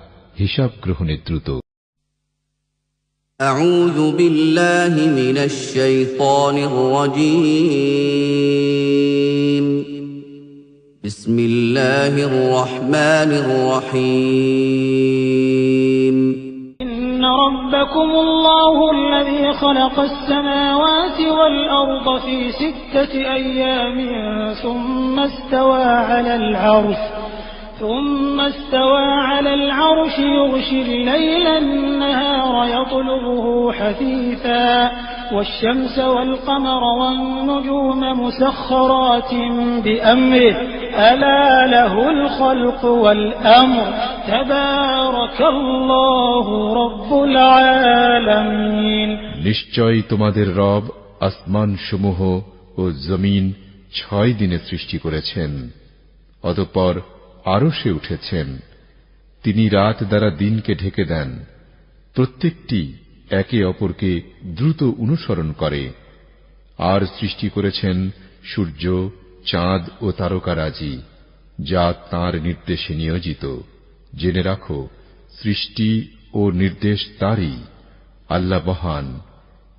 হিসাব গ্রহণে দ্রুত। আউযু বিল্লাহি মিনাশ শাইতানির রাজীম. বিসমিল্লাহির রহমানির রহিম. ইন্না রাব্বাকুমুল্লাহু আল্লাযী খালাকাস সামাওয়াতি ওয়াল আরদা ফী সিত্তাতি আইয়ামিন সুম্মা ইসতাওয়া আলাল আরশ ثم استوى على العرش يغشي الليل النهار يطلبه حثيثا والشمس والقمر والنجوم مسخرات بأمره ألا له الخلق والأمر تبارك الله رب العالمين নিশ্চয় তোমাদের রব আসমান সমূহ ও জমিন 6 দিনে সৃষ্টি করেছেন, অতঃপর আরশে উঠেছেন। তিনি রাত দ্বারা দিনকে ঢেকে দেন, প্রত্যেকটি একে অপরকে দ্রুত অনুসরণ করে। আর সৃষ্টি করেছেন সূর্য, চাঁদ ও তারকারাজি, যা তাঁর নির্দেশে নিয়োজিত। জেনে রাখো, সৃষ্টি ও নির্দেশ তাঁরই। আল্লাহ মহান,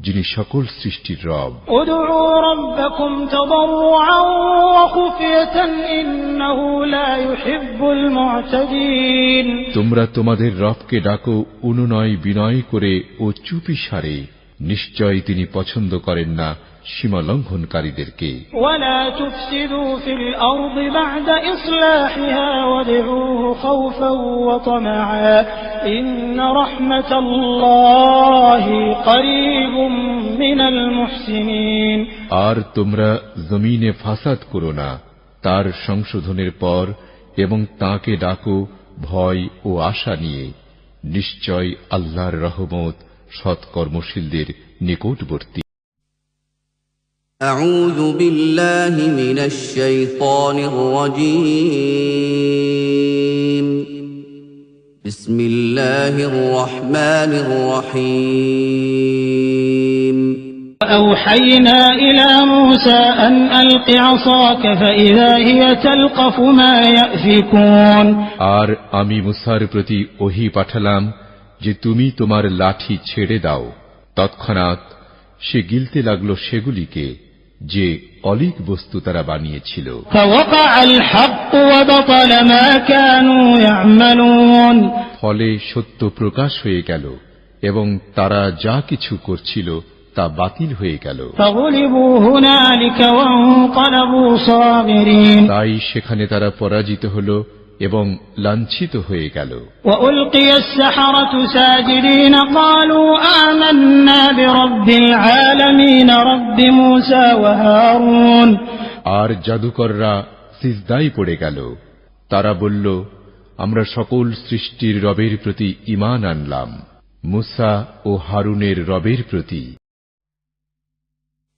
যিনি সকল সৃষ্টির রব। উদউ রাব্বাকুম তাদাররুআন ওয়া খুফিয়াতান ইন্নাহু লা ইউহিব্বুল মু'তাদিন। তোমরা তোমাদের রবকে ডাকো অনুনয় বিনয় করে ও চুপিসারে, নিশ্চয় তিনি পছন্দ করেন না সীমা লঙ্ঘনকারীদেরকে। ওয়ালা তুফসিদু ফিল আরদি বা'দা ইসলাহিহা ওয়াদউহু খাওফান ওয়া তামাআ ইন্না রাহমাতাল্লাহি করিবুম মিনাল মুহসিনিন। আর তোমরা জমিনে ফাসাদ করো না তার সংশোধনের পর, এবং তাকে ডাকো ভয় ও আশা নিয়ে। নিশ্চয় আল্লাহর রহমত সৎকর্মশীলদের নিকটবর্তী। أعوذ بالله من الشيطان الرجيم. بسم الله الرحمن الرحيم. أوحينا إلى موسى أن ألق عصاك فإذا هي تلقف ما يأفكون. আর আমি মুসার প্রতি ওহী পাঠালাম যে তুমি তোমার লাঠি ছেড়ে দাও। তৎক্ষণাৎ সে গিলতে লাগলো সেগুলিকে যে অলীক বস্তু তারা বানিয়েছিল। ফলে সত্য প্রকাশ হয়ে গেল এবং তারা যা কিছু করছিল তা বাতিল হয়ে গেল। তাই সেখানে তারা পরাজিত হল এবং লাঞ্ছিত হয়ে গেল। আর জাদুকররা সিজদায় পড়ে গেল। তারা বলল, আমরা সকল সৃষ্টির রবের প্রতি ঈমান আনলাম, মুসা ও হারুনের রবের প্রতি।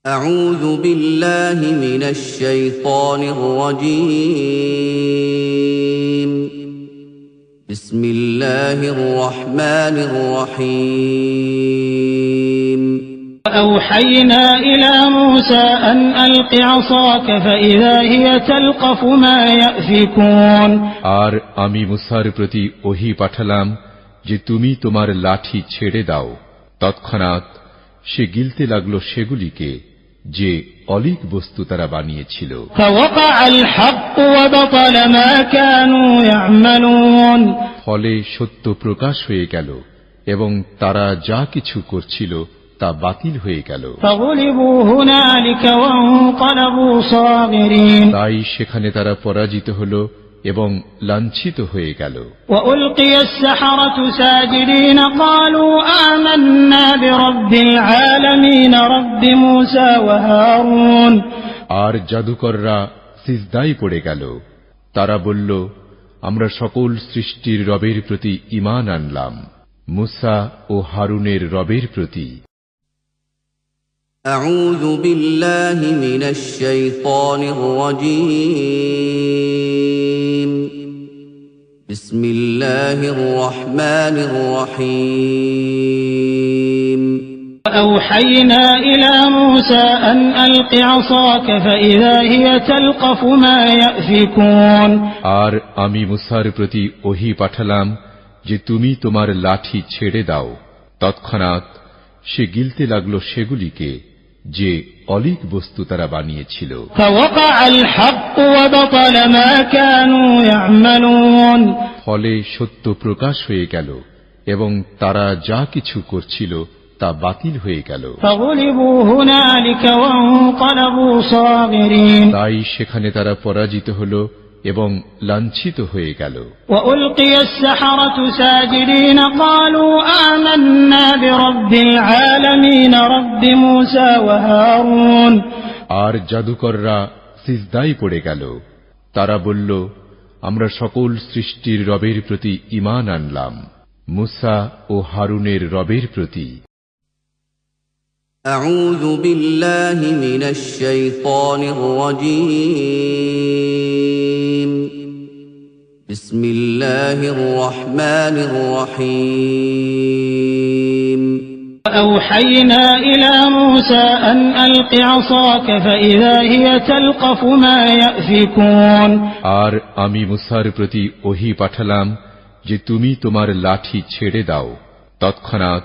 আউযু বিল্লাহি মিনাশ শাইতানির রাজীম। বিসমিল্লাহির রহমানির রহিম। أوحينا إلى موسى أن ألق عصاك فإذا هي تلقف ما يأفكون. আর আমি মুসার প্রতি ওহী পাঠালাম যে তুমি তোমার লাঠি ছেড়ে দাও। তৎক্ষণাৎ সে গিলতে লাগলো সেগুলিকে যে অলীক বস্তু তারা বানিয়েছিল। ফলে সত্য প্রকাশ হয়ে গেল এবং তারা যা কিছু করছিল তা বাতিল হয়ে গেল। তাই সেখানে তারা পরাজিত হল এবং লাঞ্ছিত হয়ে গেল। আর জাদুকররা সিজদায় পড়ে গেল। তারা বলল, আমরা সকল সৃষ্টির রবের প্রতি ঈমান আনলাম, মুসা ও হারুনের রবের প্রতি। আউযু বিল্লাহি মিনাশ শাইতানির রাজীম। বিসমিল্লাহির রহমানির রহিম। أوحينا إلى موسى أن ألق عصاك فإذا هي تلقف ما يأفكون. আর আমি মুসার প্রতি ওহী পাঠালাম যে তুমি তোমার লাঠি ছেড়ে দাও। তৎক্ষণাৎ সে গিলতে লাগলো সেগুলিকে যে অলীক বস্তু তারা বানিয়েছিল। ফলে সত্য প্রকাশ হয়ে গেল এবং তারা যা কিছু করছিল তা বাতিল হয়ে গেল। তাই সেখানে তারা পরাজিত হল এবং লাঞ্ছিত হয়ে গেল। وألقي السحرة ساجدين قالوا آمنا برب العالمين رب موسى وهارون। আর জাদুকররা সিজদায় পড়ে গেল। তারা বলল, আমরা সকল সৃষ্টির রবের প্রতি ঈমান আনলাম, মুসা ও হারুনের রবের প্রতি। আউযু বিল্লাহি মিনাশ শাইতানির রাজীম। বিসমিল্লাহির রহমানির রহিম। أوحينا إلى موسى أن ألق عصاك فإذا هي تلقف ما يأفكون। আর আমি মুসার প্রতি ওহী পাঠালাম যে তুমি তোমার লাঠি ছেড়ে দাও। তৎক্ষণাৎ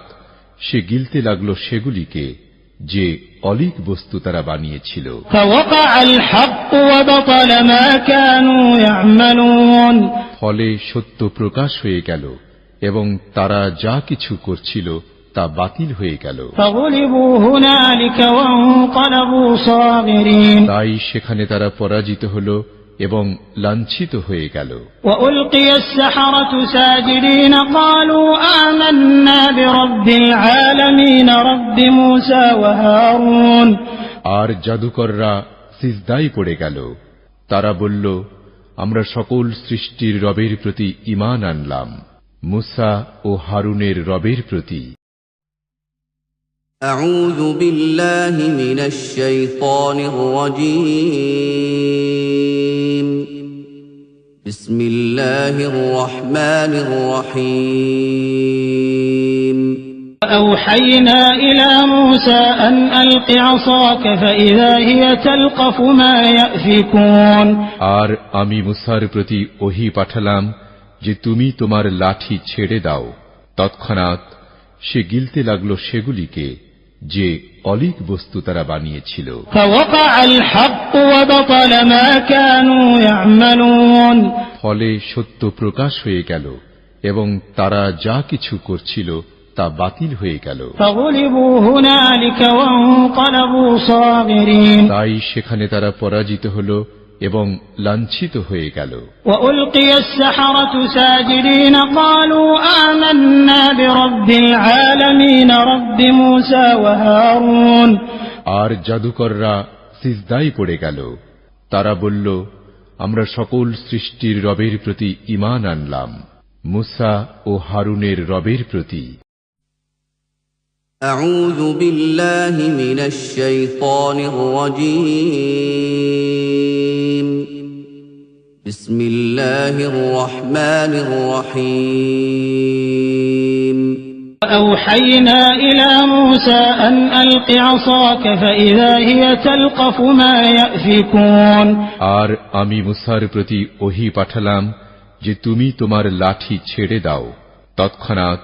সে গিলতে লাগলো সেগুলিকে যে অলীক বস্তু তারা বানিয়েছিল। فوقع الحق وبطل ما كانوا يعملون। ফলে সত্য প্রকাশ হয়ে গেল এবং তারা যা কিছু করছিল তা বাতিল হয়ে গেল। فغلبوا هنالك وانقلبوا صاغرين। তাই সেখানে তারা পরাজিত হল এবং লাঞ্ছিত হয়ে গেল। وألقي السحرة ساجدين قالوا آمنا برب العالمين رب موسى وهارون। আর জাদুকররা সিজদায় পড়ে গেল। তারা বলল, আমরা সকল সৃষ্টির রবের প্রতি ঈমান আনলাম, মুসা ও হারুনের রবের প্রতি। আউযু বিল্লাহি মিনাশ শাইতানির রাজীম। বিসমিল্লাহির রহমানির রহিম। أوحينا إلى موسى أن ألق عصاك فإذا هي تلقف ما يأفكون। আর আমি মুসার প্রতি ওহী পাঠালাম যে তুমি তোমার লাঠি ছেড়ে দাও। তৎক্ষণাৎ সে গিলতে লাগলো সেগুলিকে যে অলীক বস্তু তারা বানিয়েছিল। فوقع الحق وبطل ما كانوا يعملون। ফলে সত্য প্রকাশ হয়ে গেল এবং তারা যা কিছু করছিল তা বাতিল হয়ে গেল। فغلبوا هنالك وانقلبوا صاغرين। তাই সেখানে তারা পরাজিত হল এবং লাঞ্ছিত হয়ে গেল। وألقي السحرة ساجدين قالوا آمنا برب العالمين رب موسى وهارون। আর জাদুকররা সিজদায় পড়ে গেল। তারা বলল, আমরা সকল সৃষ্টির রবের প্রতি ঈমান আনলাম, মুসা ও হারুনের রবের প্রতি। আউযু বিল্লাহি মিনাশ শাইতানির রাজীম। বিসমিল্লাহির রহমানির রহিম। أوحينا إلى موسى أن ألق عصاك فإذا هي تلقف ما يأفكون। আর আমি মুসার প্রতি ওহী পাঠালাম যে তুমি তোমার লাঠি ছেড়ে দাও। তৎক্ষণাৎ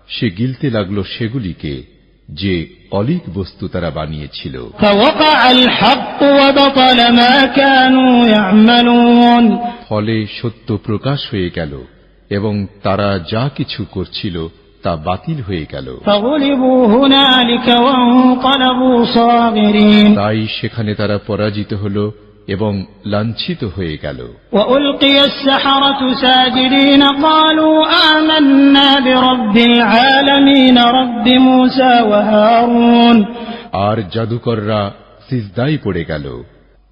সে গিলতে লাগলো সেগুলিকে যে অলীক বস্তু তারা বানিয়েছিল। فوقع الحق وبطل ما كانوا يعملون। ফলে সত্য প্রকাশ হয়ে গেল এবং তারা যা কিছু করছিল তা বাতিল হয়ে গেল। فغلبوا هنالك وانقلبوا صاغرين। তাই সেখানে তারা পরাজিত হল এবং লাঞ্ছিত হয়ে গেল। وألقي السحرة ساجدين قالوا آمنا برب العالمين رب موسى وهارون। আর জাদুকররা সিজদায় পড়ে গেল।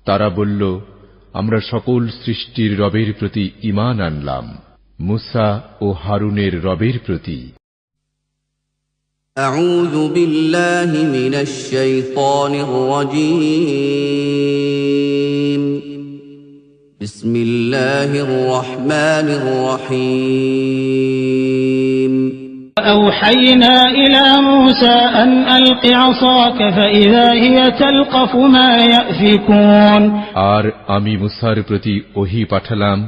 তারা বলল, আমরা সকল সৃষ্টির রবের প্রতি ঈমান আনলাম, মুসা ও হারুনের রবের প্রতি। আউযু বিল্লাহি মিনাশ শাইতানির রাজীম। বিসমিল্লাহির রহমানির রহিম। أوحينا إلى موسى أن ألق عصاك فإذا هي تلقف ما يأفكون। আর আমি মুসার প্রতি ওহী পাঠালাম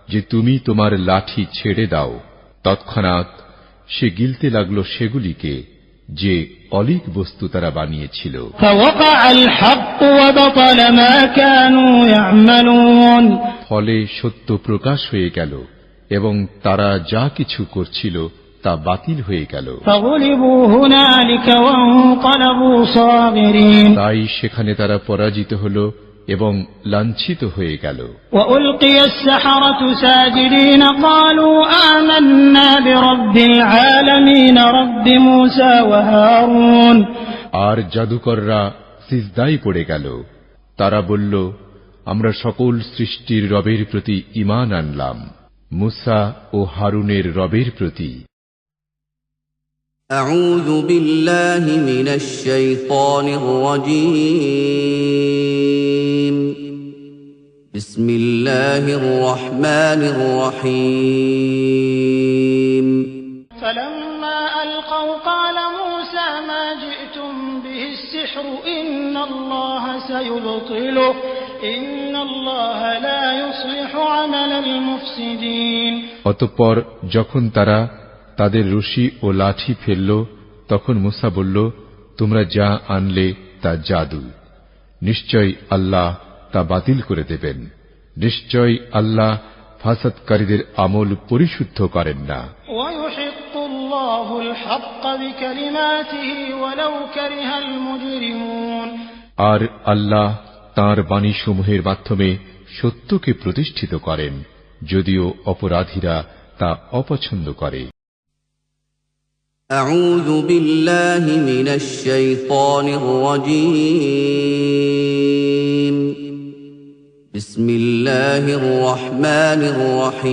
যে তুমি তোমার লাঠি ছেড়ে দাও। তৎক্ষণাৎ সে গিলতে লাগলো সেগুলিকে যে অলীক বস্তু তারা বানিয়েছিল। فوقع الحق وبطل ما كانوا يعملون। ফলে সত্য প্রকাশ হয়ে গেল এবং তারা যা কিছু করছিল তা বাতিল হয়ে গেল। فغلبوا هنالك وانقلبوا صاغرين। তাই সেখানে তারা পরাজিত হল এবং লাঞ্ছিত হয়ে গেল। وألقي السحرة ساجدين قالوا آمنا برب العالمين رب موسى وهارون। আর জাদুকররা সিজদায় পড়ে গেল। তারা বলল, আমরা সকল সৃষ্টির রবের প্রতি ঈমান আনলাম, মুসা ও হারুনের রবের প্রতি। أعوذ بالله من الشيطان الرجيم. بسم الله الرحمن الرحيم. فلما ألقوا قال موسى ما جئتم به السحر إن الله سيبطله إن الله لا يصلح عمل المفسدين। অতঃপর যখন তারা তাদের রশি ও লাঠি ফেলল, তখন মুসা বলল, তোমরা যা আনলে তা জাদু, নিশ্চয় আল্লাহ তা বাতিল করে দেবেন। নিশ্চয় আল্লাহ ফাসাদকারীদের আমল পরিশুদ্ধ করেন না। ويحق الله الحق بكلماته ولو كره المجرمون। আর আল্লাহ তাঁর বাণীসমূহের মাধ্যমে সত্যকে প্রতিষ্ঠিত করেন, যদিও অপরাধীরা তা অপছন্দ করে। أعوذ بالله من الشيطان الرجيم. بسم الله الرحمن الرحيم.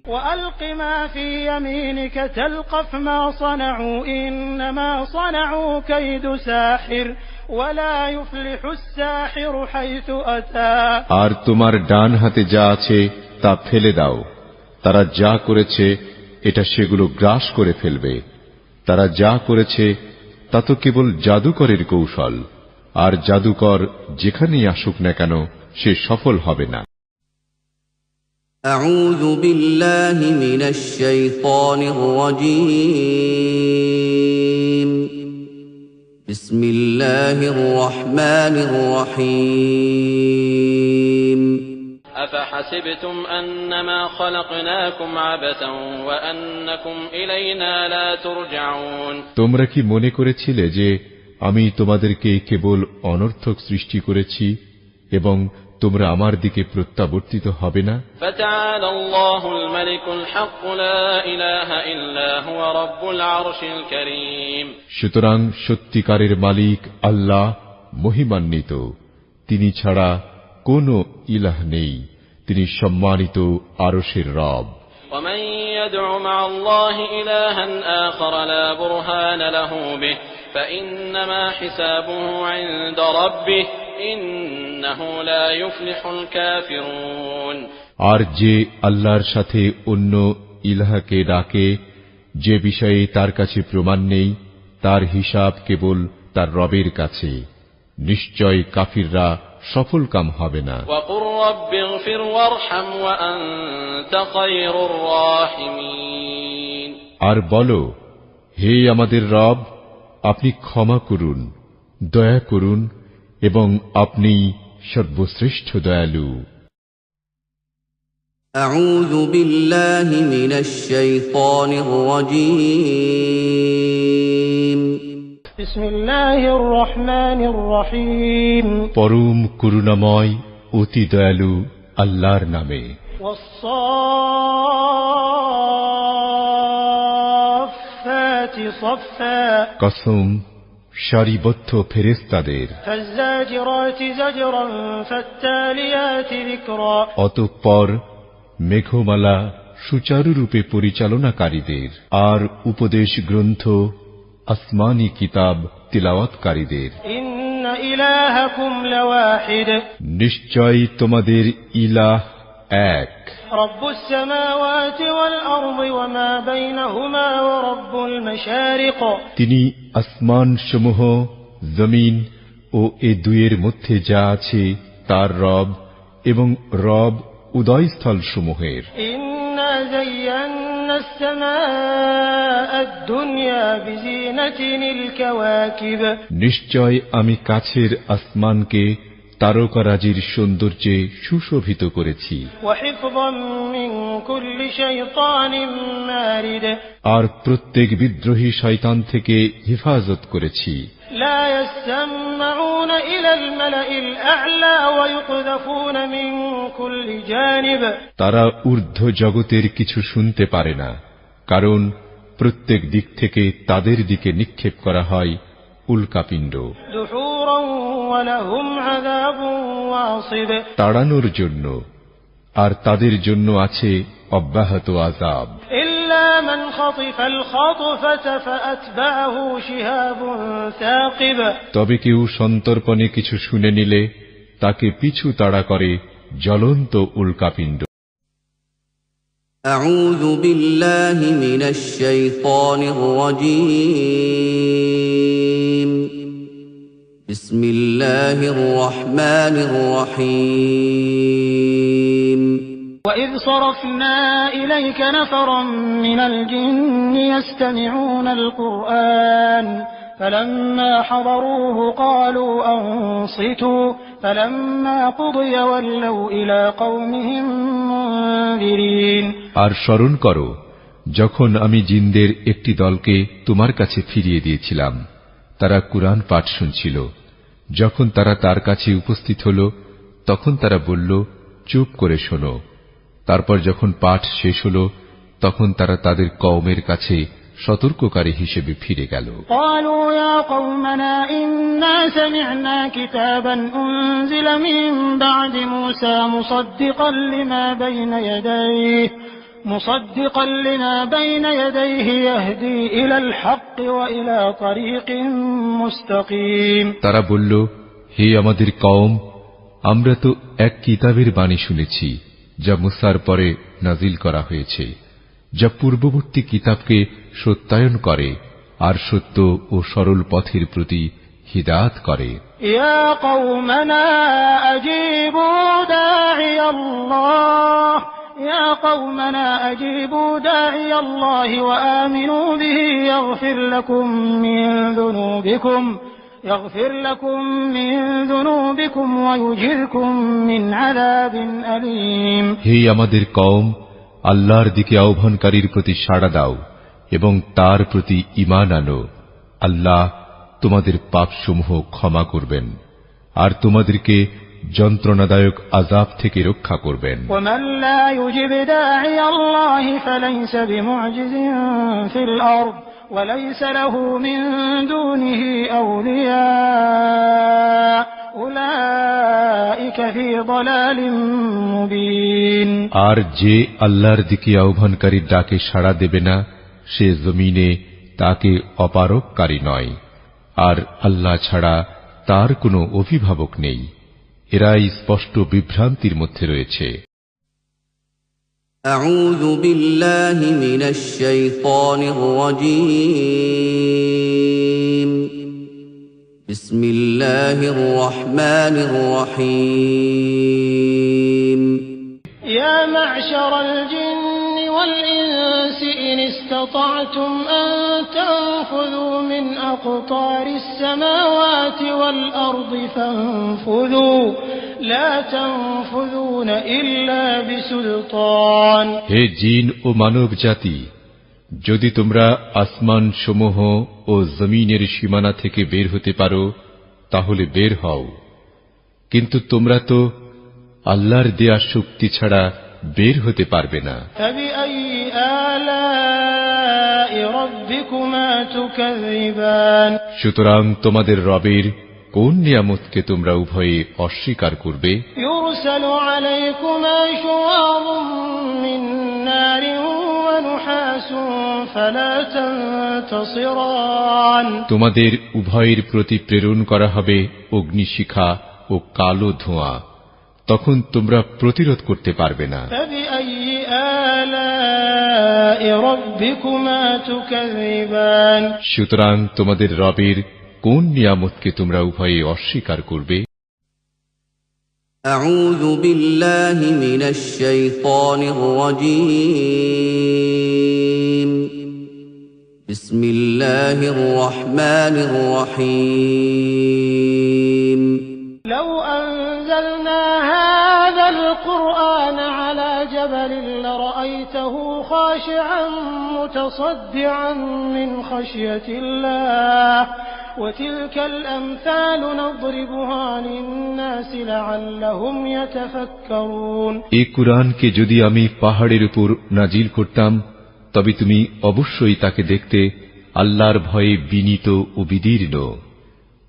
وألق ما في يمينك تلقف ما صنعوا إنما صنعوا كيد ساحر ولا يفلح الساحر حيث أتى। আর তোমার ডান হাতে যা আছে তা ফেলে দাও, তারা যা করেছে এটা সেগুলো গ্রাস করে ফেলবে। তারা যা করেছে তা তো কেবল জাদুকরের কৌশল, আর জাদুকর যেখানেই আসুক না কেন সে সফল হবে না। أعوذ بالله من الشيطان الرجيم. بسم الله الرحمن الرحيم. أفحسبتم أنما خلقناكم عبثا وأنكم إلينا لا ترجعون। তোমরা কি মনে করেছিলে যে আমি তোমাদেরকে কেবল অনর্থক সৃষ্টি করেছি এবং তোমরা আমার দিকে প্রত্যাবর্তিত হবে না? فتعالى الله الملك الحق لا إله إلا هو رب العرش الكريم। সুতরাং সত্যিকারের মালিক আল্লাহ মহিমান্বিত, তিনি ছাড়া কোনো ইলাহ নেই, তিনি সম্মানিত আরশের রব। ومن يدع مع الله إلها آخر لا برهان له به فإنما حسابه عند ربه إنه لا يفلح الكافرون। আর যে আল্লাহর সাথে অন্য ইলাহকে ডাকে, যে বিষয়ে তার কাছে প্রমাণ নেই, তার হিসাব কেবল তার রবের কাছে, নিশ্চয় কাফিররা সফলকাম হবে না। وقل رب اغفر وارحم وأنت خير الراحمين। আর বলো, হে আমাদের রব, আপনি ক্ষমা করুন, দয়া করুন, এবং আপনি সর্বশ্রেষ্ঠ দয়ালু। أعوذ بالله من الشيطان الرجيم. بسم الله الرحمن الرحيم. পরম করুণাময় অতি দয়ালু আল্লাহর নামে। والصافات صفا. কসম সারিবদ্ধ ফেরেশতাদের। فالزاجرات زجرا فالتاليات ذكرا. অতঃপর মেঘমালা সুচারুরূপে পরিচালনাকারীদের, আর উপদেশ গ্রন্থ আসমানি কিতাব তিলাওয়াতকারীদের। إن إلهكم لواحد. নিশ্চয় তোমাদের ইলাহ এক। رب السماوات والأرض وما بينهما ورب المشارق. তিনি আসমান সমূহ, জমিন ও এ দুয়ের মধ্যে যা আছে তার রব, এবং রব উদয়স্থল সমূহের। إنا زينا السماء الدنيا بزينة الكواكب. নিশ্চয় আমি কাছের আসমানকে তারকারাজির সৌন্দর্যে সুশোভিত করেছি। وحفظا من كل شيطان مارد. আর প্রত্যেক বিদ্রোহী শয়তান থেকে হেফাজত করেছি। لا يستمعون إلى الملأ الأعلى ويقذفون من كل جانب তারা ঊর্ধ্ব জগতের কিছু শুনতে পারে না, কারণ প্রত্যেক দিক থেকে তাদের দিকে নিক্ষেপ করা হয় উল্কাপিণ্ড। دحورا ولهم عذاب واصب তাড়ানোর জন্য, আর তাদের জন্য আছে অব্যাহত আযাব। إلا من خطف الخطفة فأتبعه شهاب ثاقب তবে কেউ সন্তর্পণে কিছু শুনে নিলে তাকে পিছু তাড়া করে জ্বলন্ত উল্কাপিণ্ড। أعوذ بالله من الشيطان الرجيم. بسم الله الرحمن الرحيم. وإذ صرفنا إليك نفرا من الجن يستمعون القرآن فلما حضروه قالوا أنصتوا فلما قضي ولوا إلى قومهم منذرين আর স্মরণ করো যখন আমি জিনদের একটি দলকে তোমার কাছে ফিরিয়ে দিয়েছিলাম, তারা কুরআন পাঠ শুনছিল। যখন তারা তার কাছে উপস্থিত হল, তখন তারা বলল, চুপ করে শোনো। তারপর যখন পাঠ শেষ হল, তখন তারা তাদের কওমের কাছে সতর্ককারী হিসেবে ফিরে গেল। قالوا يا قومنا إنا سمعنا كتابا أنزل من بعد موسى مصدقا لما بين يديه يهدي إلى الحق وإلى طريق مستقيم তারা বলল, হে আমাদের কওম, আমরা তো এক কিতাবের বাণী শুনেছি যা মুসার পরে নাজিল করা হয়েছে, যা পূর্ববর্তী কিতাবকে সত্যায়ন করে আর সত্য ও সরল পথের প্রতি হিদায়াত করে। يا قومنا أجيبوا داعي الله وآمنوا به يغفر لكم من ذنوبكم ويجركم من عذاب أليم হে আমাদের কওম, আল্লাহর দিকে আহ্বানকারীর প্রতি সাড়া দাও এবং তার প্রতি ঈমান আনো। আল্লাহ তোমাদের পাপসমূহ ক্ষমা করবেন আর তোমাদেরকে যন্ত্রণাদায়ক আযাব থেকে রক্ষা করবেন। ومن لا يجب داعي الله فليس بمعجز في الأرض وليس له من دونه أولياء أولئك في ضلال مبين আর যে আল্লাহর দিকে আহ্বানকারীর ডাকে সাড়া দেবে না, সে জমিনে তাকে অপারগকারী নয়, আর আল্লাহ ছাড়া তার কোনো অভিভাবক নেই। এরাই স্পষ্ট বিভ্রান্তির মধ্যে রয়েছে। أعوذ بالله من الشيطان الرجيم. بسم الله الرحمن الرحيم. يا معشر الجن والإنس إن استطعتم أن تنفذوا من أقطار السماوات والأرض فانفذوا لا تنفذون إلا بسلطان হে জিন ও মানব জাতি, যদি তোমরা আসমান সমূহ ও জমিনের সীমানা থেকে বের হতে পারো তাহলে বের হও, কিন্তু তোমরা তো আল্লাহর দেয়া শক্তি ছাড়া বের হতে পারবে না। فبأي آلاء ربكما تكذبان সুতরাং তোমাদের রবের কোন নিয়ামতকে তোমরা উভয়ে অস্বীকার করবে? يرسل عليكما شواظ من نار ونحاس فلا تنتصران তোমাদের উভয়ের প্রতি প্রেরণ করা হবে অগ্নিশিখা ও কালো ধোঁয়া, তখন তোমরা প্রতিরোধ করতে পারবে না। فبأي آلاء ربكما تكذبان সুতরাং তোমাদের রবের কোন নিয়ামতকে তোমরা উভয়ে অস্বীকার করবে? أعوذ بالله من الشيطان الرجيم. بسم الله الرحمن الرحيم. لو أنزلنا هذا القرآن على جبل لرأيته خاشعا متصدعا من خشية الله وتلك الأمثال نضربها للناس لعلهم يتفكرون। এই কুরআনকে যদি আমি পাহাড়ের উপর নাজিল করতাম তবে তুমি অবশ্যই তাকে দেখতে আল্লাহর ভয়ে বিনীত ও বিদীর্ণ।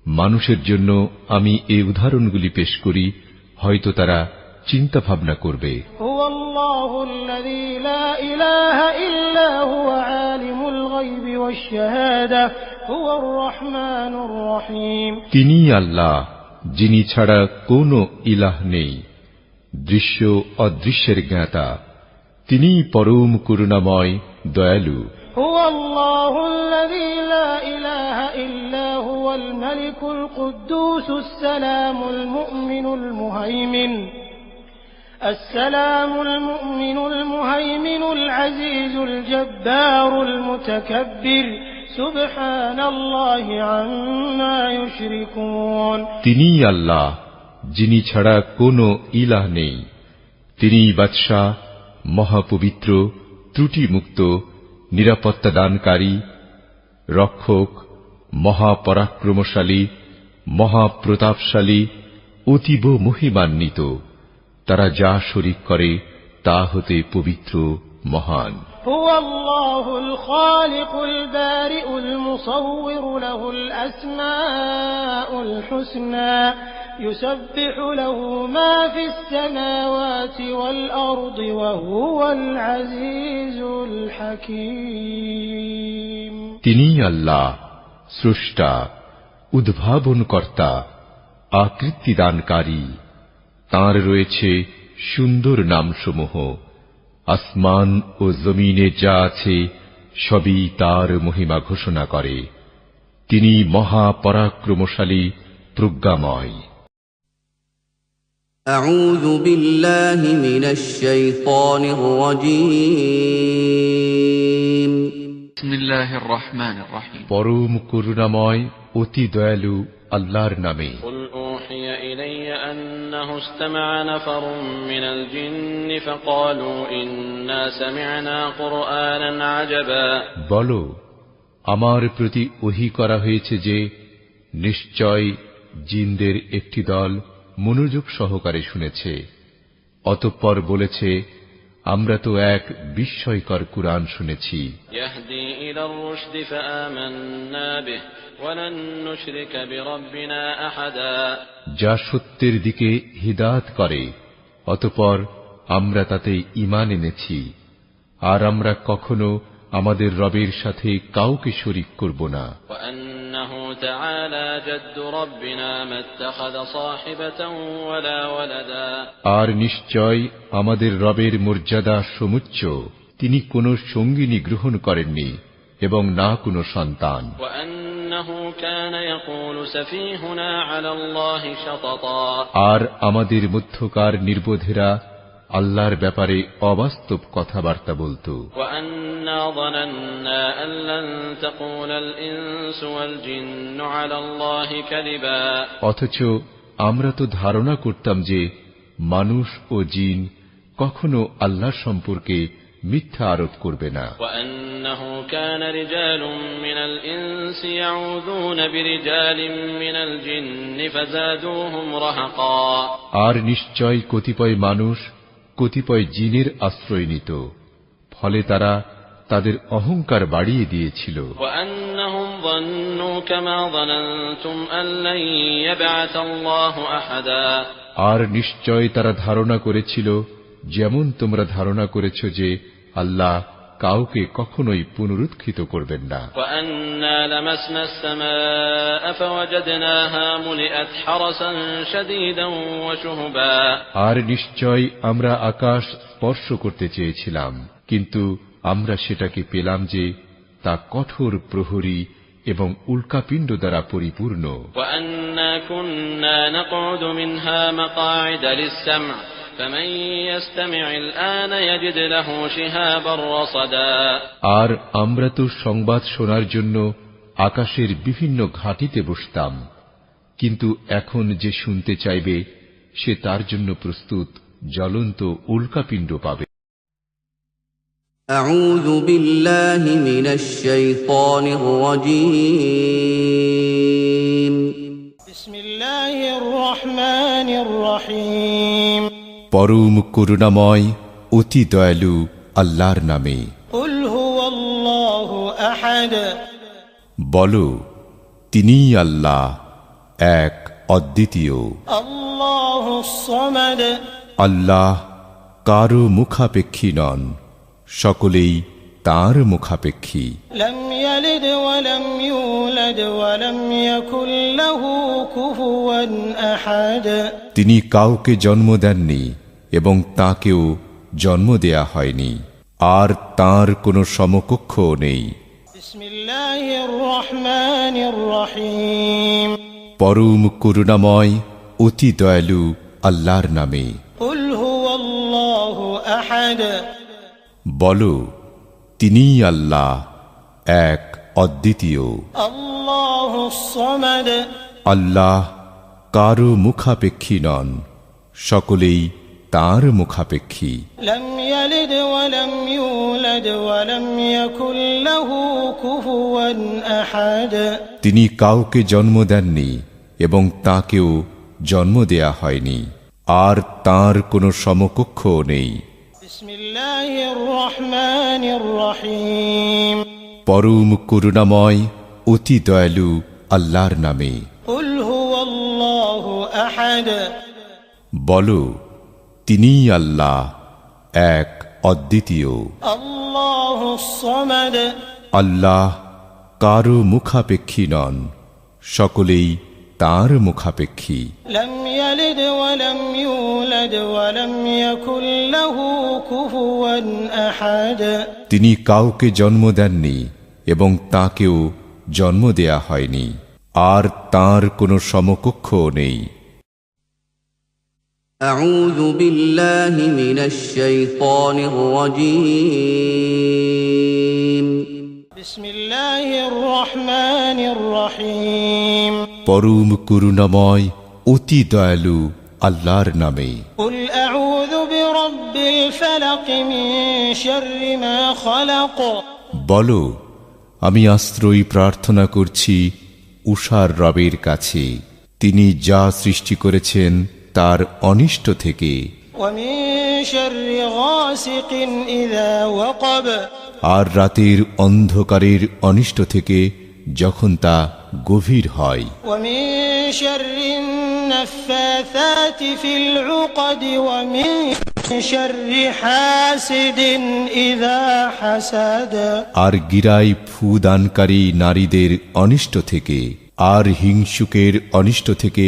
মানুষের জন্য আমি এই উদাহরণগুলি পেশ করি, হয়তো তারা চিন্তা ভাবনা করবে। হুয়াল্লাহু আল্লাযী লা ইলাহা ইল্লা হুয়া আলিমুল গায়বি ওয়াশ শাহাদা হুয়ার রহমানুর রহিম। তিনিই আল্লাহ, যিনি ছাড়া কোনো ইলাহ নেই, দৃশ্য অদৃশ্যের জ্ঞাতা। তিনিই পরম করুণাময়, দয়ালু। হুয়াল্লাহু আল্লাযী লা ইলাহা ইল্লা হুয়াল মালিকুল কুদ্দুসুস সালামুল মুমিনুল মুহাইমিন السلام المؤمن المهيمن العزيز الجبار المتكبر سبحان الله عما يشركون। তিনিই আল্লাহ, যিনি ছাড়া কোনো ইলাহ নেই। তিনিই বাদশাহ, মহাপবিত্র, ত্রুটিমুক্ত, নিরাপত্তা দানকারী, রক্ষক, মহাপরাক্রমশালী, মহাপ্রতাপশালী, অতীব মহিমান্বিত। তারা যা শরীক করে তা হতে পবিত্র, মহান। হুয়াল্লাহুল খালিকুল বারিউল মুসাউবিরু লাহুল আসমাউল হুসনা ইউসাব্বিহু লাহু মা ফিস সামাওয়াতি ওয়াল আরদি ওয়া হুয়াল আজিজুল হাকীম। তিনিই আল্লাহ, স্রষ্টা, উদ্ভাবনকর্তা, আকৃতি দানকারী। তাঁর রয়েছে সুন্দর নামসমূহ। আসমান ও জমিনে যা আছে সবই তাঁর মহিমা ঘোষণা করে। তিনি মহাপরাক্রমশালী, প্রজ্ঞাময়। আউযু বিল্লাহি মিনাশ শাইতানির রাজীম। বিসমিল্লাহির রহমানির রহিম। পরম করুণাময়, অতি দয়ালু আল্লাহর নামে। أنه استمع نفر من الجن فقالوا إنا سمعنا قرآنا عجبا। বলো, আমার প্রতি ওহী করা হয়েছে যে নিশ্চয় জিনদের একটি দল মনোযোগ সহকারে শুনেছে, অতঃপর বলেছে, আমরা তো এক বিস্ময়কর কুরআন শুনেছি। ইয়াহদি ইলার রুশদি ফাআমান্না বিহি ওয়া লান নুশরিকা বিরাব্বিনা আহাদা। যা সত্যের দিকে হিদায়াত করে, অতঃপর আমরা তাতে ঈমান এনেছি, আর আমরা কখনো আমাদের রবের সাথে কাউকে শরীক করব না। ওয়া আন্নাহু তাআলা জাদ্দু রাব্বিনা মাত্তাখাযা সাহিবাতান ওয়ালা ওয়ালাদা। আর নিশ্চয় আমাদের রবের মর্যাদা সমুচ্চ, তিনি কোনো সঙ্গিনী গ্রহণ করেননি এবং না কোনো সন্তান। ওয়া আন্নাহু কানা ইয়াকুলু সাফীহুনা আলা আল্লাহি শাতাতা। আর আমাদের মধ্যকার নির্বোধেরা আল্লাহর ব্যাপারে অবাস্তব কথাবার্তা বলতো। ওয়া আন্না যানান্না আন লান তাকুলাল ইনসু ওয়াল জিন্নু আলা আল্লাহি কাযিবা। অথচ আমরা তো ধারণা করতাম যে মানুষ ও জিন কখনো আল্লাহ সম্পর্কে মিথ্যা আরোপ করবে না। ওয়া আন্নাহু কানা রিজালুম মিনাল ইনসি ইয়াউযুনা বিরিজালিম মিনাল জিন্নি ফাযাদুহুম রাহাকা। আর নিশ্চয় কতিপয় মানুষ কতিপয় জিনের আশ্রয় নিত, ফলে তারা তাদের অহংকার বাড়িয়ে দিয়েছিল। ওয়া আন্নাহুম যান্নু কামা যানানতুম আন লান ইয়াবআসাল্লাহু আহাদা। আর নিশ্চয় তারা ধারণা করেছিল যেমন তোমরা ধারণা করেছ যে আল্লাহ কাউকে কখনোই পুনরুত্থিত করবেন না। ওয়া আন্না লামাসনাস সামাআ ফাওয়াজাদনাহা মুলিআত হারাসান শাদীদান ওয়া শুহুবা। আর নিশ্চয় আমরা আকাশ স্পর্শ করতে চেয়েছিলাম, কিন্তু আমরা সেটাকে পেলাম যে তা কঠোর প্রহরী এবং উল্কাপিণ্ড দ্বারা পরিপূর্ণ। ওয়া আন্না কুন্না নাকউদু মিনহা মাকআইদা লিস-সাম'i ফামান ইয়াসতামি'ল আনা ইয়াজিদ লাহু শিহাবান রাসাদা। আর আমরা তো সংবাদ শোনার জন্য আকাশের বিভিন্ন ঘাঁটিতে বসতাম, কিন্তু এখন যে শুনতে চাইবে সে তার জন্য প্রস্তুত জ্বলন্ত উল্কাপিণ্ড পাবে। أعوذ بالله من الشيطان الرجيم بسم الله الرحمن الرحيم পরম করুণাময় অতি দয়ালু আল্লাহর নামে। قل هو الله أحد বলো, তিনিই আল্লাহ, এক অদ্বিতীয়। الله الصمد আল্লাহ কারো মুখাপেক্ষী নন, সকলেই তাঁর মুখাপেক্ষী। لم يلد ولم يولد ولم يكن له كفوا أحد তিনি কাউকে জন্ম দেননি এবং তাঁকেও জন্ম দেয়া হয়নি, আর তাঁর কোনো সমকক্ষও নেই। بسم الله الرحمن الرحيم পরম করুণাময় অতি দয়ালু আল্লাহর নামে। قل هو الله أحد বলো, তিনিই আল্লাহ, এক অদ্বিতীয়। الله الصمد আল্লাহ কারো মুখাপেক্ষী নন, সকলেই তাঁর মুখাপেক্ষী। لم يلد ولم يولد ولم يكن له كفوا أحد তিনি কাউকে জন্ম দেননি এবং তাঁকেও জন্ম দেয়া হয়নি, আর তাঁর কোনো সমকক্ষও নেই। بسم الله الرحمن الرحيم পরম করুণাময় অতি দয়ালু আল্লাহর নামে। قل هو الله أحد বলো, তিনিই আল্লাহ, এক অদ্বিতীয়। الله الصمد আল্লাহ কারো মুখাপেক্ষী নন, সকলেই তাঁর মুখাপেক্ষী। لم يلد ولم يولد ولم يكن له كفوا أحد তিনি কাউকে জন্ম দেননি এবং তাঁকেও জন্ম দেয়া হয়নি, আর তাঁর কোনো সমকক্ষও নেই। أعوذ بالله من الشيطان الرجيم بسم الله الرحمن الرحيم পরম করুণাময় অতি দয়ালু আল্লাহর নামে। قل أعوذ برب الفلق من شر ما خلق বলো, আমি আশ্রয় প্রার্থনা করছি উষার রবের কাছে, তিনি যা সৃষ্টি করেছেন তার অনিষ্ট থেকে। ومن شر غاسق إذا وقب আর রাতের অন্ধকারের অনিষ্ট থেকে যখন তা গভীর হয়। ومن شر النفاثات في العقد ومن شر حاسد إذا حسد আর গিরায় ফু দানকারী নারীদের অনিষ্ট থেকে, আর হিংসুকের অনিষ্ট থেকে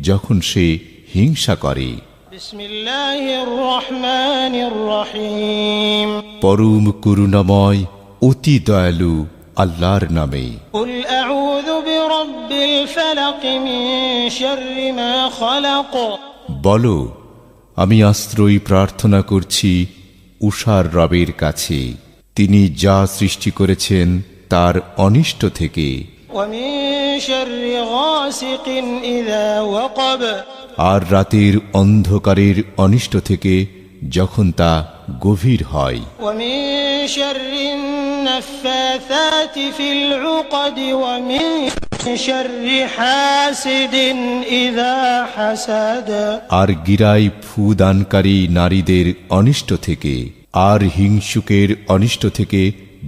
যখন সে হিংসা করে। بسم الله الرحمن الرحيم পরম করুণাময় অতি দয়ালু আল্লাহর নামে। قل أعوذ برب الفلق من شر ما خلق বলো, আমি আশ্রয় প্রার্থনা করছি উষার রবের কাছে, তিনি যা সৃষ্টি করেছেন তার অনিষ্ট থেকে। ومن شر غاسق إذا وقب আর রাতের অন্ধকারের অনিষ্ট থেকে যখন তা গভীর হয়। ومن شر النفاثات في العقد ومن شر حاسد إذا حسد আর গিরায় ফু দানকারী নারীদের অনিষ্ট থেকে, আর হিংসুকের অনিষ্ট থেকে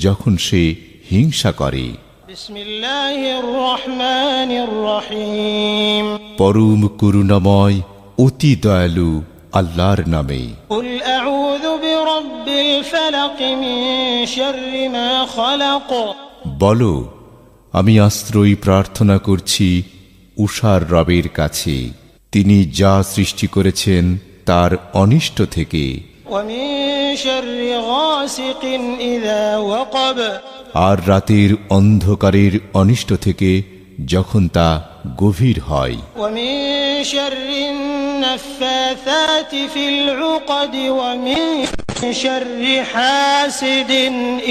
যখন সে হিংসা করে। بسم الله الرحمن الرحيم পরম করুণাময় অতি দয়ালু আল্লাহর নামে। قل أعوذ برب الفلق من شر ما خلق বলো, আমি আশ্রয় প্রার্থনা করছি উষার রবের কাছে, তিনি যা সৃষ্টি করেছেন তার অনিষ্ট থেকে। ومن شر غاسق إذا وقب আর রাতের অন্ধকারের অনিষ্ট থেকে যখন তা গভীর হয়। ومن شر النفاثات في العقد ومن شر حاسد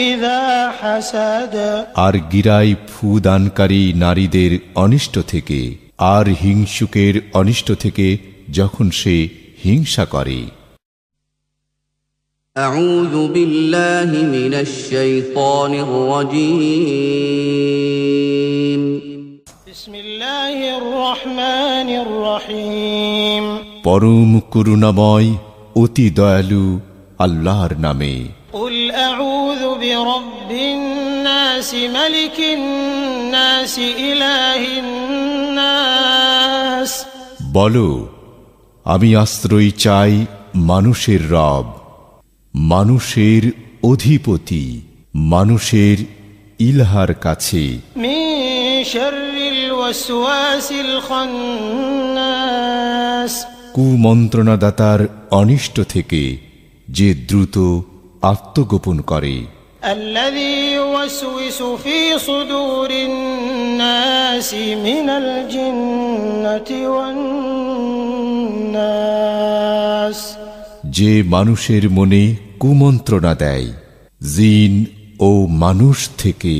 إذا حسد আর গিরায় ফু দানকারী নারীদের অনিষ্ট থেকে, আর হিংসুকের অনিষ্ট থেকে যখন সে হিংসা করে। أعوذ بالله من الشيطان الرجيم بسم الله الرحمن الرحيم পরম করুণাময় অতি দয়ালু আল্লাহর নামে। قل أعوذ برب الناس ملك الناس إله الناس বলো, আমি আশ্রয় চাই মানুষের রব, মানুষের অধিপতি, মানুষের ইলাহার কাছে। من شر الوسواس الخناس কুমন্ত্রণাদাতার অনিষ্ট থেকে যে দ্রুত আত্মগোপন করে। الذي يوسوس في صدور الناس من الجنة والناس যে মানুষের মনে কুমন্ত্রণা দেয় জিন ও মানুষ থেকে।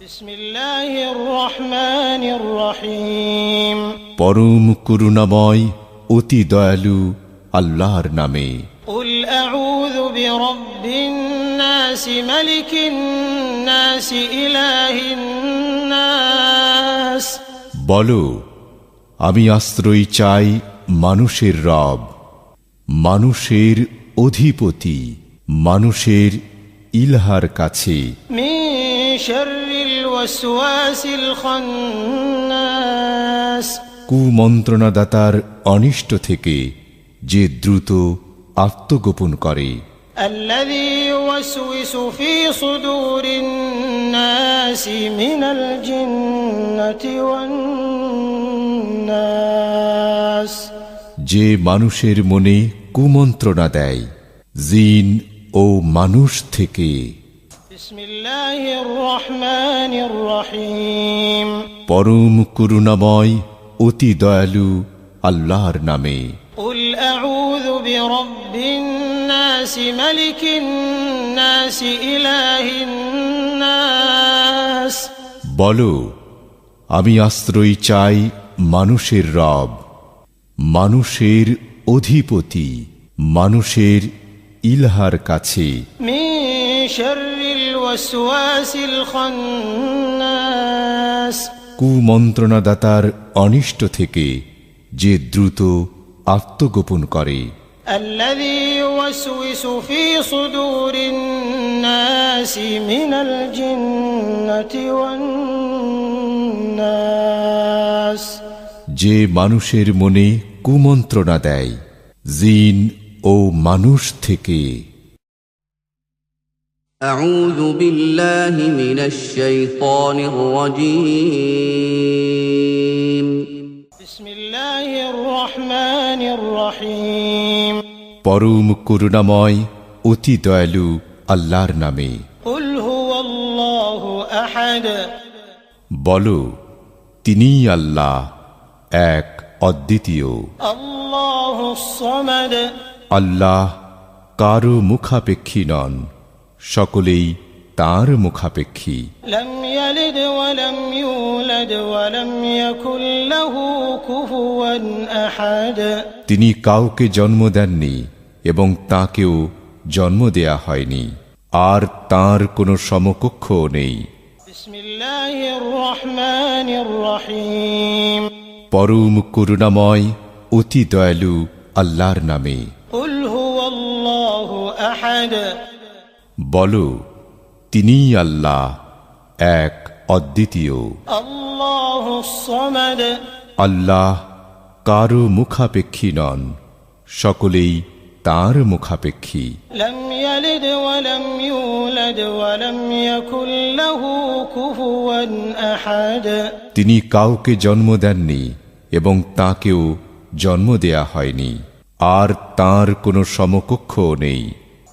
بسم الله الرحمن الرحيم পরম করুণাময় অতি দয়ালু আল্লাহর নামে। قل أعوذ برب الناس ملك الناس إله الناس বলো, আমি আশ্রয় চাই মানুষের রব, মানুষের অধিপতি, মানুষের ইলাহার কাছে। من شر الوسواس الخناس কুমন্ত্রণাদাতার অনিষ্ট থেকে যে দ্রুত আত্মগোপন করে। الذي يوسوس في صدور الناس من الجنة والناس যে মানুষের মনে কুমন্ত্রণা দেয় জিন ও মানুষ থেকে। بسم الله الرحمن الرحيم পরম করুণাময় অতি দয়ালু আল্লাহর নামে। قل أعوذ برب الناس ملك الناس إله الناس বলো, আমি আশ্রয় চাই মানুষের রব, মানুষের অধিপতি, মানুষের ইলাহার কাছে। من شر الوسواس الخناس কুমন্ত্রণাদাতার অনিষ্ট থেকে যে দ্রুত আত্মগোপন করে। الذي يوسوس في صدور الناس من الجنة والناس যে মানুষের মনে কুমন্ত্রণা দেয় জিন ও মানুষ থেকে। أعوذ بالله من الشيطان الرجيم بسم الله الرحمن الرحيم পরম করুণাময় অতি দয়ালু আল্লাহর নামে। قل هو الله أحد বলো, তিনিই আল্লাহ, এক অদ্বিতীয়। الله الصمد আল্লাহ কারো মুখাপেক্ষী নন, সকলেই তাঁর মুখাপেক্ষী। لم يلد ولم يولد ولم يكن له كفوا أحد তিনি কাউকে জন্ম দেননি এবং তাঁকেও জন্ম দেয়া হয়নি, আর তাঁর কোনো সমকক্ষও নেই। بسم الله الرحمن الرحيم পরম করুণাময় অতি দয়ালু আল্লাহর নামে। قل هو الله أحد বলো, তিনিই আল্লাহ, এক অদ্বিতীয়। الله الصمد আল্লাহ কারো মুখাপেক্ষী নন, সকলেই তাঁর মুখাপেক্ষী। لم يلد ولم يولد ولم يكن له كفوا أحد তিনি কাউকে জন্ম দেননি এবং তাঁকেও জন্ম দেয়া হয়নি, আর তাঁর কোনো সমকক্ষও নেই।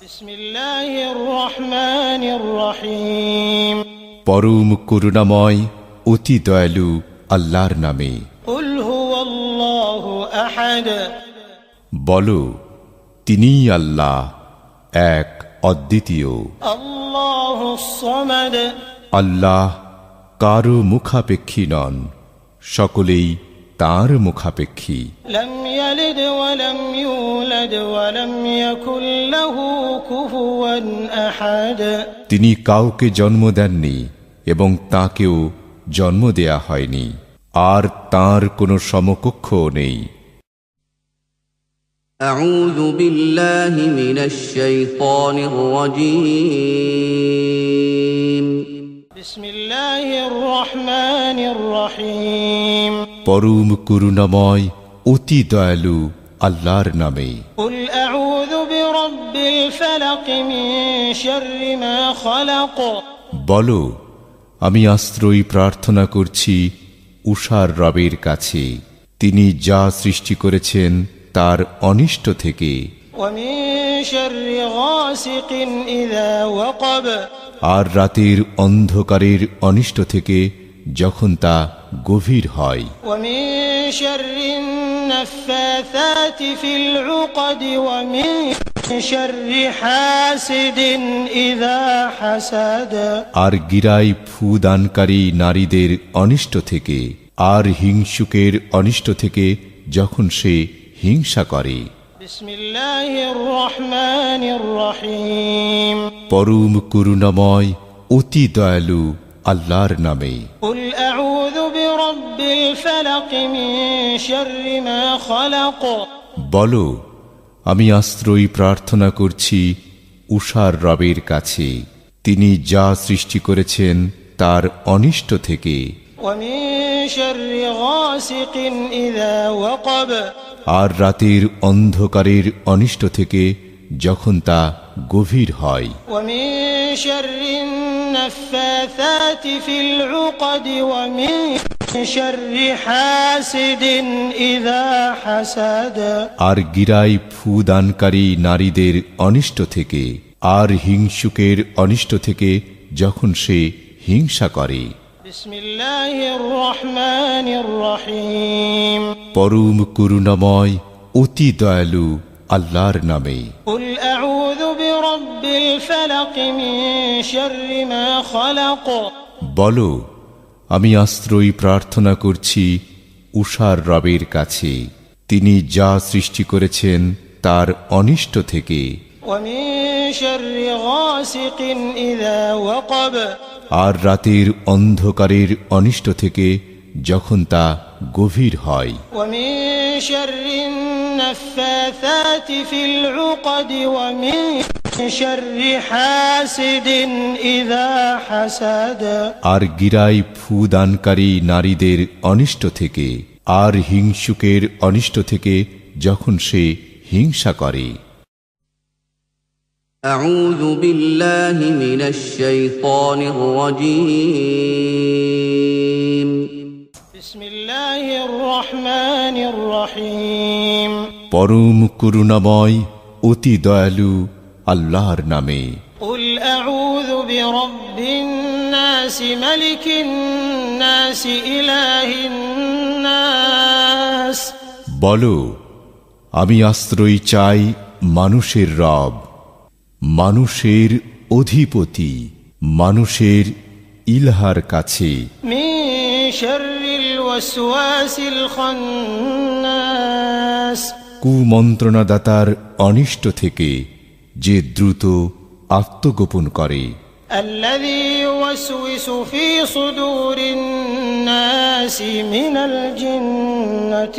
بسم الله الرحمن الرحيم পরম করুণাময় অতি দয়ালু আল্লাহর নামে। قل هو الله أحد বলো, তিনিই আল্লাহ, এক অদ্বিতীয়। الله الصمد আল্লাহ কারো মুখাপেক্ষী নন, সকলেই তাঁর মুখাপেক্ষী। لم يلد ولم يولد ولم يكن له كفوا أحد তিনি কাউকে জন্ম দেননি এবং তাকেও জন্ম দেয়া হয়নি, আর তাঁর কোনো সমকক্ষও নেই। أعوذ بالله من الشيطان الرجيم بسم الله الرحمن الرحيم পরম করুণাময় অতি দয়ালু আল্লাহর নামে। قل أعوذ برب الفلق من شر ما خلق বলো, আমি আশ্রয় প্রার্থনা করছি উষার রবের কাছে, তিনি যা সৃষ্টি করেছেন তার অনিষ্ট থেকে, ومن شر غاسق إذا وقب আর রাতের অন্ধকারের অনিষ্ট থেকে যখন তা গভীর হয়, ومن شر النفاثات في العقد ومن شر حاسد إذا حسد আর গিরায় ফুদানকারী নারীদের অনিষ্ট থেকে, আর হিংসুকের অনিষ্ট থেকে যখন সে হিংসা করে। بسم الله الرحمن الرحيم পরম করুণাময় অতি দয়ালু আল্লাহর নামে। قل أعوذ برب الفلق من شر ما خلق বলো, আমি আশ্রয় প্রার্থনা করছি উষার রবের কাছে, তিনি যা সৃষ্টি করেছেন তার অনিষ্ট থেকে, ومن شر غاسق إذا وقب আর রাতের অন্ধকারের অনিষ্ট থেকে যখন তা গভীর হয়, ومن شر النفاثات في العقد ومن شر حاسد إذا حسد আর গিরায় ফুদানকারী নারীদের অনিষ্ট থেকে, আর হিংসুকের অনিষ্ট থেকে যখন সে হিংসা করে। بسم الله الرحمن الرحيم পরম করুণাময় অতি দয়ালু আল্লাহর নামে। قل أعوذ برب الفلق من شر ما خلق বলো, আমি আশ্রয় প্রার্থনা করছি উষার রবের কাছে, তিনি যা সৃষ্টি করেছেন তার অনিষ্ট থেকে, ومن شر غاسق إذا وقب আর রাতের অন্ধকারের অনিষ্ট থেকে যখন তা গভীর হয়, ومن شر النفاثات في العقد ومن شر حاسد إذا حسد আর গিরায় ফুদানকারী নারীদের অনিষ্ট থেকে, আর হিংসুকের অনিষ্ট থেকে যখন সে হিংসা করে। أعوذ بالله من الشيطان الرجيم بسم الله الرحمن الرحيم পরম করুণাময় অতি দয়ালু আল্লাহর নামে। قل أعوذ برب الناس ملك الناس إله الناس বলো, আমি আশ্রয় চাই মানুষের রব, মানুষের অধিপতি, মানুষের ইলাহার কাছে, من شر الوسواس الخناس কুমন্ত্রণাদাতার অনিষ্ট থেকে, যে দ্রুত আত্মগোপন করে, الذي يوسوس في صدور الناس من الجنة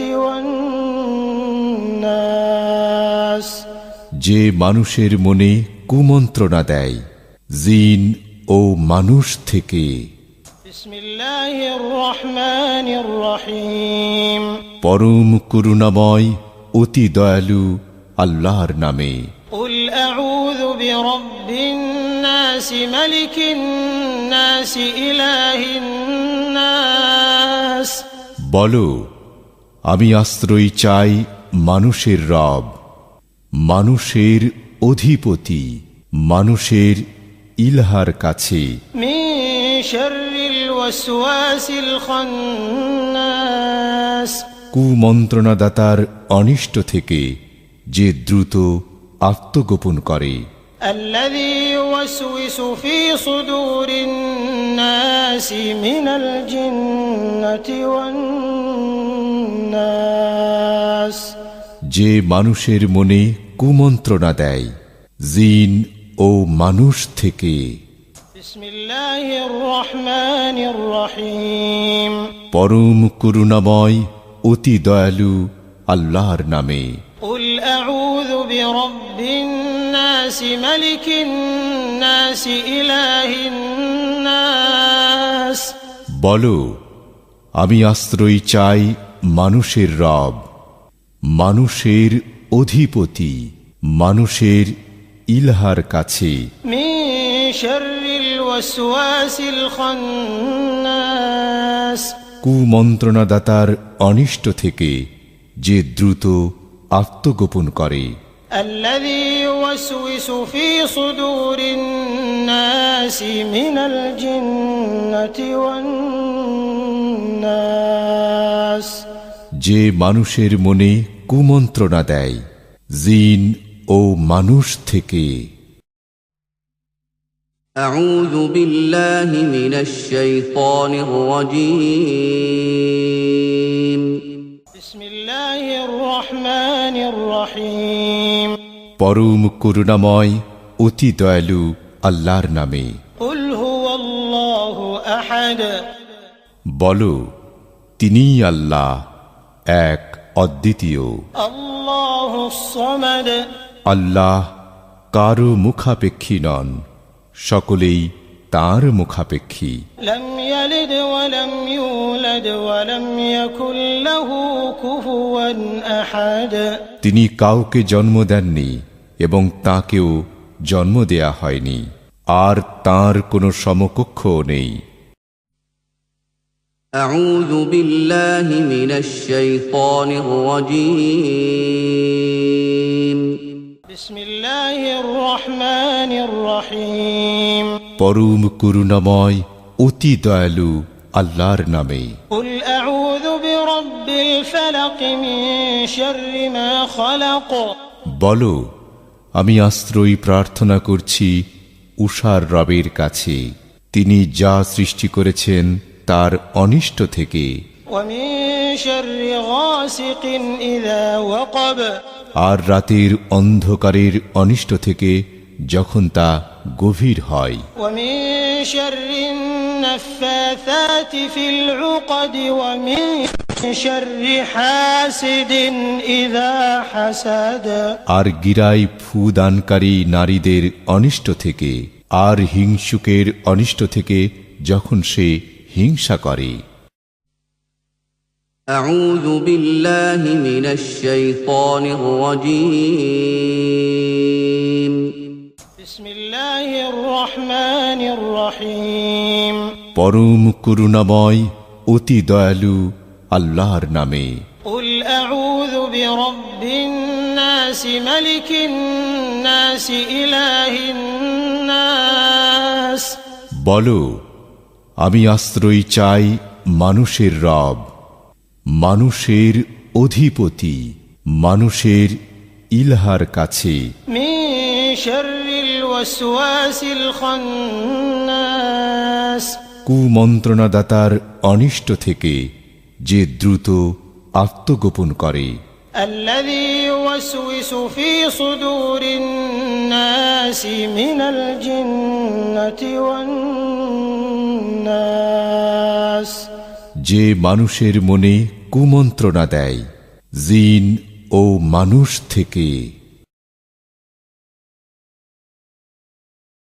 والناس যে মানুষের মনে কুমন্ত্রণা দেয় জিন ও মানুষ থেকে। بسم الله الرحمن الرحيم পরম করুণাময় অতি দয়ালু আল্লাহর নামে। قل أعوذ برب الناس ملك الناس إله الناس বলো, আমি আশ্রয় চাই মানুষের রব, মানুষের অধিপতি, মানুষের ইলাহার কাছে, من شر الوسواس الخناس কুমন্ত্রণাদাতার অনিষ্ট থেকে, যে দ্রুত আত্মগোপন করে, الذي يوسوس في صدور الناس من الجنة والناس যে মানুষের মনে কুমন্ত্রণা দেয় জিন ও মানুষ থেকে। বিসমিল্লাহির রহমানির রহিম। পরম করুণাময় অতি দয়ালু আল্লাহর নামে। কুল আউযু বিরাব্বিন নাস মালিকিন নাস ইলাহিন নাস। বলো, আমি আশ্রয় চাই মানুষের রব, মানুষের অধিপতি, মানুষের ইলাহার কাছে। মিন শাররিল ওয়াসওয়াসিল খান্নাস। কুমন্ত্রণাদাতার অনিষ্ট থেকে, যে দ্রুত আত্মগোপন করে। আল্লাযী ইউওয়াসওয়িসু ফী সুদুরিন নাসি মিনাল জিন্নাতি ওয়ান নাস। যে মানুষের মনে কুমন্ত্রণা দেয়, জিন ও মানুষ থেকে। আউযু বিল্লাহি মিনাশ শাইতানির রাজীম। বিসমিল্লাহির রহমানির রহিম। পরম করুণাময় অতি দয়ালু আল্লাহর নামে। কুল হুয়াল্লাহু আহাদ। বলো, তিনিই আল্লাহ, এক অদ্বিতীয়। আল্লাহুস সামাদ। আল্লাহ কারো মুখাপেক্ষী নন, সকলেই তাঁর মুখাপেক্ষী। লাম ইয়ালিদ ওয়া লাম ইউলাদ ওয়া লাম ইয়াকুল লাহু কুফুয়ান আহাদ। তিনি কাউকে জন্ম দেননি এবং তাকেও জন্ম দেয়া হয়নি, আর তাঁর কোনো সমকক্ষও নেই। আউযু বিল্লাহি মিনাশ শাইতানির রাজীম। বিসমিল্লাহির রহমানির রহিম। পরম করুণাময় অতি দয়ালু আল্লাহর নামে। কুল আউযু বিরাব্বিল ফালাক মিন শাররি মা খালাক। বলো, আমি আশ্রয় প্রার্থনা করছি উষার রবের কাছে, তিনি যা সৃষ্টি করেছেন তার অনিষ্ট থেকে। ওয়া মিন শাররি গাসিকিন ইযা ওয়াকাব। আর রাতের অন্ধকারের অনিষ্ট থেকে যখন তা গভীর হয়। ওয়া মিন শাররিন নাফাসাতি ফিল উকদ ওয়া মিন শাররি হাসিদিন ইযা হাসাদ। আর গিরায় ফু দানকারী নারীদের অনিষ্ট থেকে, আর হিংসুকের অনিষ্ট থেকে যখন সে হিংসা করে। আউযু বিল্লাহি মিনাশ শাইতানির রাজীম। বিসমিল্লাহির রহমানির রহিম। পরম করুণাময় অতি দয়ালু আল্লাহর নামে। কুল আউযু বিরাব্বিন নাস মালিকিন নাস ইলাহিন নাস। বলো, আমি আশ্রয় চাই মানুষের রব, মানুষের অধিপতি, মানুষের ইলাহার কাছে। মিন শাররিল ওয়াসওয়াসিল খান্নাস। কুমন্ত্রণাদাতার অনিষ্ট থেকে, যে দ্রুত আত্মগোপন করে। আল্লাযী ইউওয়াসওয়িসু ফী সুদুরিন নাসি মিনাল জিন্নাতি ওয়ান নাস। যে মানুষের মনে কুমন্ত্রণা দেয়, জিন ও মানুষ থেকে।